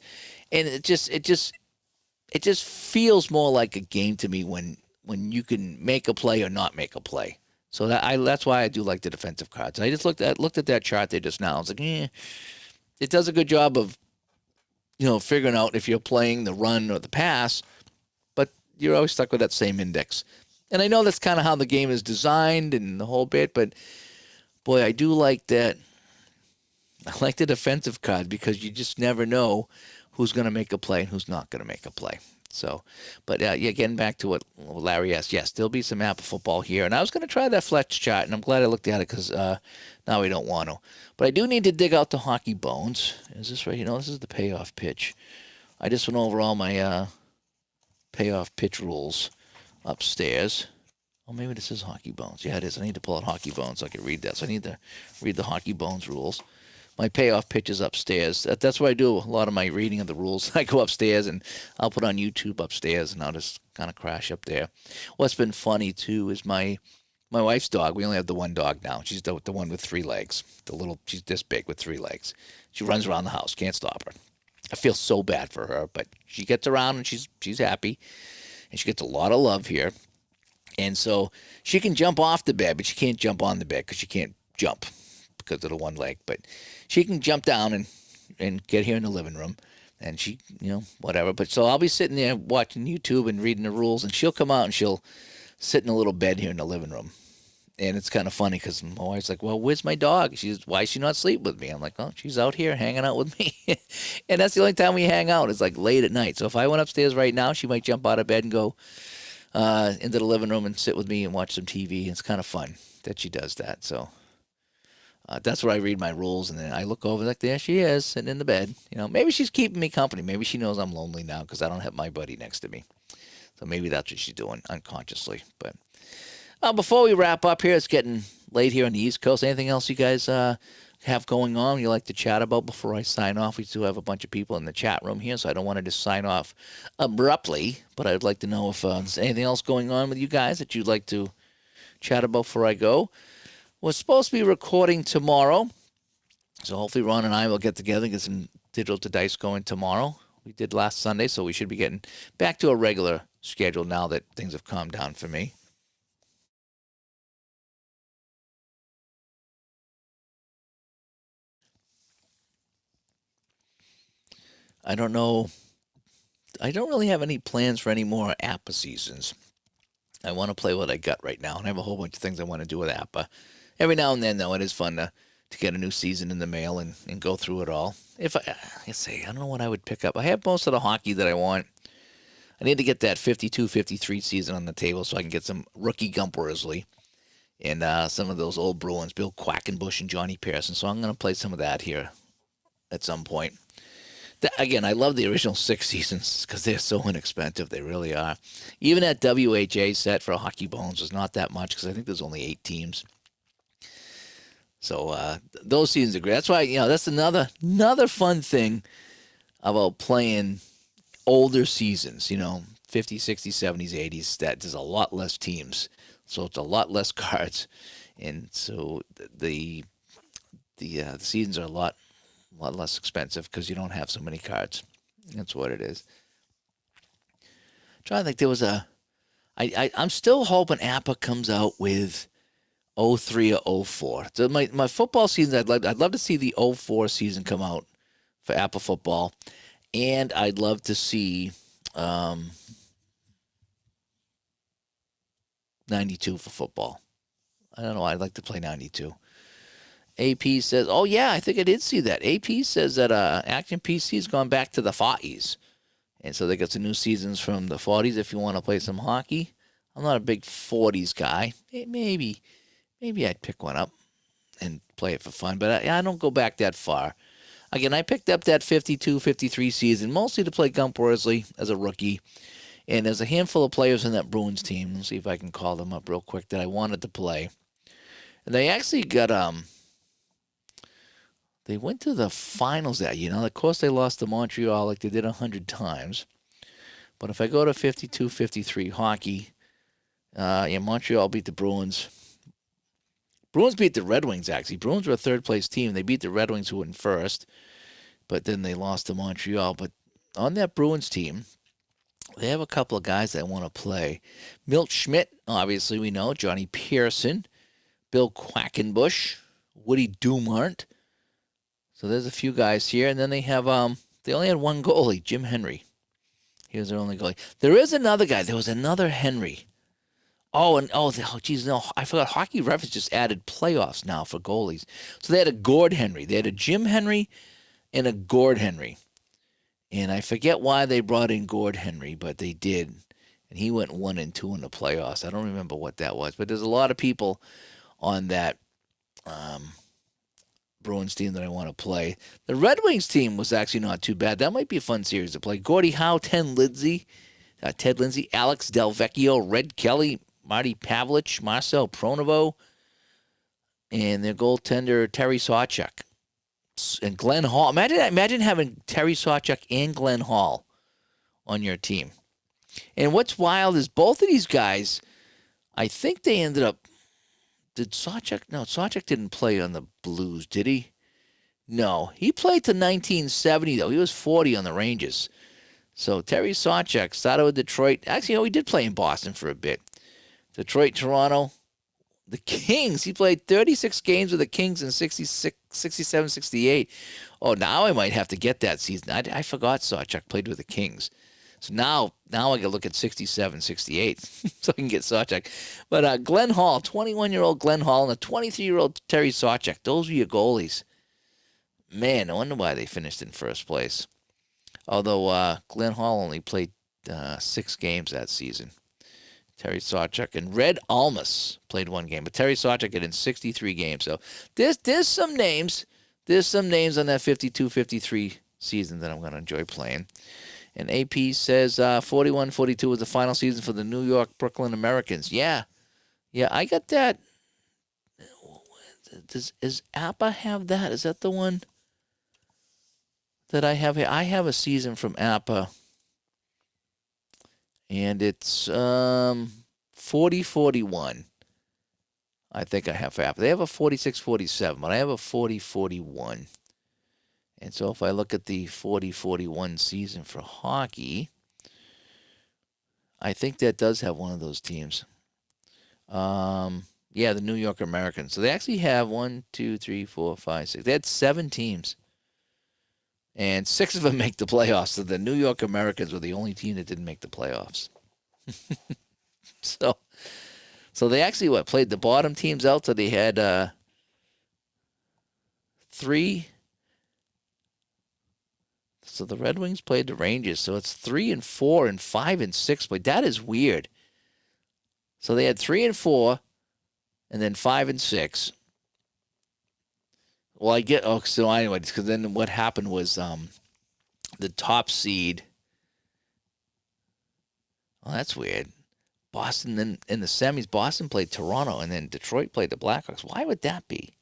And it just feels more like a game to me when you can make a play or not make a play. So that's why I do like the defensive cards. I just looked at that chart there just now. I was like, it does a good job of, figuring out if you're playing the run or the pass, but you're always stuck with that same index. And I know that's kind of how the game is designed and the whole bit, but boy, I do like that. I like the defensive card, because you just never know who's going to make a play and who's not going to make a play. So, but getting back to what Larry asked, yes, there'll be some Apple football here. And I was going to try that Fletch chart, and I'm glad I looked at it, because now we don't want to. But I do need to dig out the hockey bones. Is this right? This is the payoff pitch. I just went over all my payoff pitch rules upstairs. Oh, maybe this is hockey bones. Yeah, it is. I need to pull out hockey bones so I can read that. So I need to read the hockey bones rules. My payoff pitch is upstairs. That's where I do a lot of my reading of the rules. I go upstairs, and I'll put on YouTube upstairs, and I'll just kind of crash up there. What's been funny, too, is my wife's dog. We only have the one dog now. She's the one with 3 legs. She's this big with 3 legs. She runs around the house. Can't stop her. I feel so bad for her, but she gets around, and she's happy, and she gets a lot of love here. And so she can jump off the bed, but she can't jump on the bed because she can't jump because of the one leg. But she can jump down and get here in the living room. and she, whatever. But so I'll be sitting there watching YouTube and reading the rules, and she'll come out and she'll sit in a little bed here in the living room. And it's kind of funny because my wife's like, well, where's my dog? Why is she not sleeping with me? I'm like, oh, she's out here hanging out with me. And that's the only time we hang out. It's like late at night. So if I went upstairs right now, she might jump out of bed and go into the living room and sit with me and watch some TV. It's kind of fun that she does that. So that's where I read my rules. And then I look over, like, there she is, sitting in the bed. Maybe she's keeping me company. Maybe she knows I'm lonely now because I don't have my buddy next to me. So maybe that's what she's doing unconsciously. But before we wrap up here, it's getting late here on the East Coast. Anything else you guys have going on you like to chat about before I sign off? We do have a bunch of people in the chat room here, so I don't want to just sign off abruptly. But I'd like to know if there's anything else going on with you guys that you'd like to chat about before I go. We're supposed to be recording tomorrow, so hopefully Ron and I will get together and get some Digital to Dice going tomorrow. We did last Sunday, so we should be getting back to a regular schedule now that things have calmed down for me. I don't know. I don't really have any plans for any more APA seasons. I want to play what I got right now, and I have a whole bunch of things I want to do with APA. Every now and then, though, it is fun to get a new season in the mail and go through it all. If I don't know what I would pick up. I have most of the hockey that I want. I need to get that 52-53 season on the table so I can get some rookie Gump Worsley and some of those old Bruins, Bill Quackenbush and Johnny Pearson. So I'm going to play some of that here at some point. Again, I love the original 6 seasons because they're so inexpensive. They really are. Even that WHA set for Hockey Bones was not that much because I think there's only 8 teams. So those seasons are great. That's why, that's another fun thing about playing older seasons, 50s, 60s, 70s, 80s, that there's a lot less teams. So it's a lot less cards. And so the seasons are a lot less expensive because you don't have so many cards. That's what it is. I'm trying to think, there was I'm still hoping APA comes out with 03 or 04. So my football season, I'd love to see the 04 season come out for APA football, and I'd love to see 92 for football. I don't know. I'd like to play 92. AP says, oh, yeah, I think I did see that. AP says that Action PC has gone back to the 40s. And so they got some new seasons from the 40s if you want to play some hockey. I'm not a big 40s guy. Maybe I'd pick one up and play it for fun. But I don't go back that far. Again, I picked up that 52-53 season mostly to play Gump Worsley as a rookie. And there's a handful of players in that Bruins team. Let's see if I can call them up real quick that I wanted to play. And they actually got they went to the finals that year. Of course, they lost to Montreal like they did 100 times. But if I go to 52-53 hockey, Montreal beat the Bruins. Bruins beat the Red Wings, actually. Bruins were a third-place team. They beat the Red Wings, who were in first. But then they lost to Montreal. But on that Bruins team, they have a couple of guys that want to play. Milt Schmidt, obviously we know. Johnny Pearson. Bill Quackenbush. Woody Dumart. So there's a few guys here. And then they have, they only had one goalie, Jim Henry. He was their only goalie. There is another guy. There was another Henry. Geez, no, I forgot. Hockey Reference just added playoffs now for goalies. So they had a Gord Henry. They had a Jim Henry and a Gord Henry. And I forget why they brought in Gord Henry, but they did. And he went 1-2 in the playoffs. I don't remember what that was. But there's a lot of people on that Bruins team that I want to play. The Red Wings team was actually not too bad. That might be a fun series to play. Gordie Howe, Ted Lindsay, Alex Delvecchio, Red Kelly, Marty Pavlich, Marcel Pronovo, and their goaltender Terry Sawchuk. And Glenn Hall. Imagine having Terry Sawchuk and Glenn Hall on your team. And what's wild is both of these guys, I think they ended up. Did Sawchuk? No, Sawchuk didn't play on the Blues, did he? No. He played to 1970, though. He was 40 on the Rangers. So Terry Sawchuk started with Detroit. Actually, he did play in Boston for a bit. Detroit, Toronto, the Kings. He played 36 games with the Kings in 67, 68. Oh, now I might have to get that season. I forgot Sawchuck played with the Kings. So now I can look at 67, 68, so I can get Sawchuck. But Glenn Hall, 21-year-old Glenn Hall, and a 23-year-old Terry Sawchuck. Those were your goalies. Man, I wonder why they finished in first place. Although Glenn Hall only played 6 games that season. Terry Sawchuck and Red Almus played 1 game, but Terry Sawchuck had in 63 games. So there's some names. There's some names on that 52-53 season that I'm going to enjoy playing. And AP says 41-42 was the final season for the New York Brooklyn Americans. Yeah, I got that. Does APA have that? Is that the one that I have here? I have a season from APA. And it's 40-41. I think I have for APA. They have a 46-47, but I have a 40-41. And so if I look at the 40-41 season for hockey, I think that does have one of those teams. Yeah, the New York Americans. So they actually have 1, 2, 3, 4, 5, 6. They had 7 teams. And 6 of them make the playoffs. So the New York Americans were the only team that didn't make the playoffs. So they actually played the bottom teams out. So they had 3. So the Red Wings played the Rangers. So it's 3 and 4 and 5 and 6. But that is weird. So they had 3 and 4 and then 5 and 6. Well, so anyway, because then what happened was the top seed. Well, that's weird. Boston, then in the semis, Boston played Toronto, and then Detroit played the Blackhawks. Why would that be?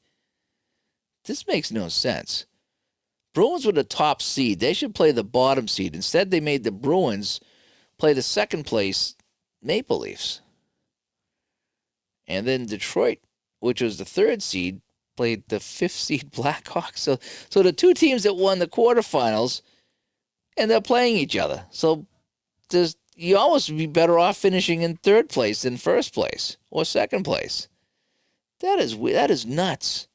This makes no sense. Bruins were the top seed. They should play the bottom seed. Instead, they made the Bruins play the second place Maple Leafs. And then Detroit, which was the third seed, played the 5th seed Blackhawks. So the 2 teams that won the quarterfinals end up playing each other. So you almost would be better off finishing in 3rd place than 1st place or 2nd place. That is nuts.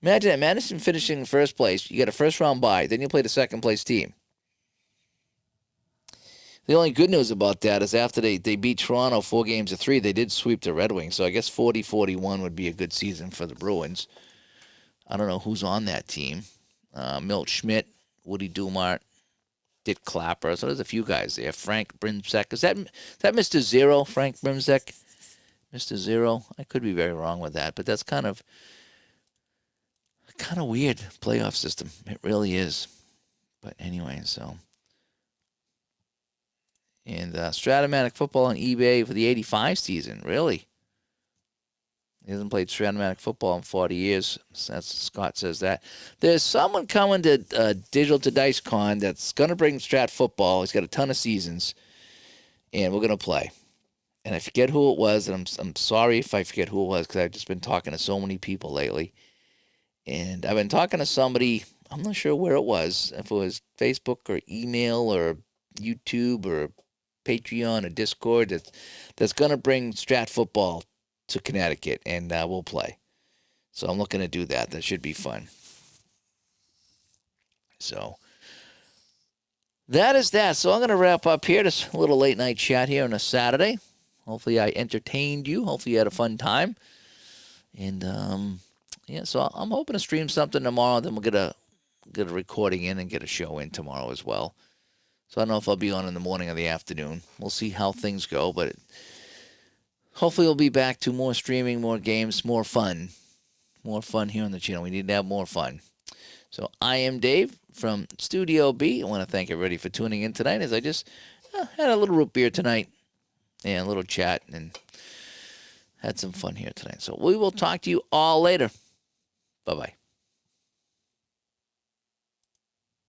Imagine that. Madison finishing in 1st place. You get a 1st round bye. Then you play the 2nd place team. The only good news about that is after they beat Toronto 4-3, they did sweep the Red Wings. So I guess 40-41 would be a good season for the Bruins. I don't know who's on that team. Milt Schmidt, Woody Dumart, Dick Clapper. So there's a few guys there. Frank Brimsek. Is that Mr. Zero, Frank Brimsek? Mr. Zero? I could be very wrong with that, but that's kind of weird playoff system. It really is. But anyway, so. And Stratomatic Football on eBay for the 85 season. Really? He hasn't played Stratomatic Football in 40 years. Scott says that. There's someone coming to Digital to Dice Con that's going to bring Strat Football. He's got a ton of seasons. And we're going to play. And I forget who it was. And I'm sorry if I forget who it was because I've just been talking to so many people lately. And I've been talking to somebody. I'm not sure where it was. If it was Facebook or email or YouTube or Patreon or Discord that's going to bring Strat Football to Connecticut, and we'll play. So I'm looking to do that. That should be fun. So that is that. So I'm going to wrap up here. This little late night chat here on a Saturday. Hopefully I entertained you. Hopefully you had a fun time. And yeah, so I'm hoping to stream something tomorrow. Then we'll get a recording in and get a show in tomorrow as well. So I don't know if I'll be on in the morning or the afternoon. We'll see how things go, but hopefully we'll be back to more streaming, more games, more fun. More fun here on the channel. We need to have more fun. So I am Dave from Studio B. I want to thank everybody for tuning in tonight as I just had a little root beer tonight and a little chat and had some fun here tonight. So we will talk to you all later. Bye-bye.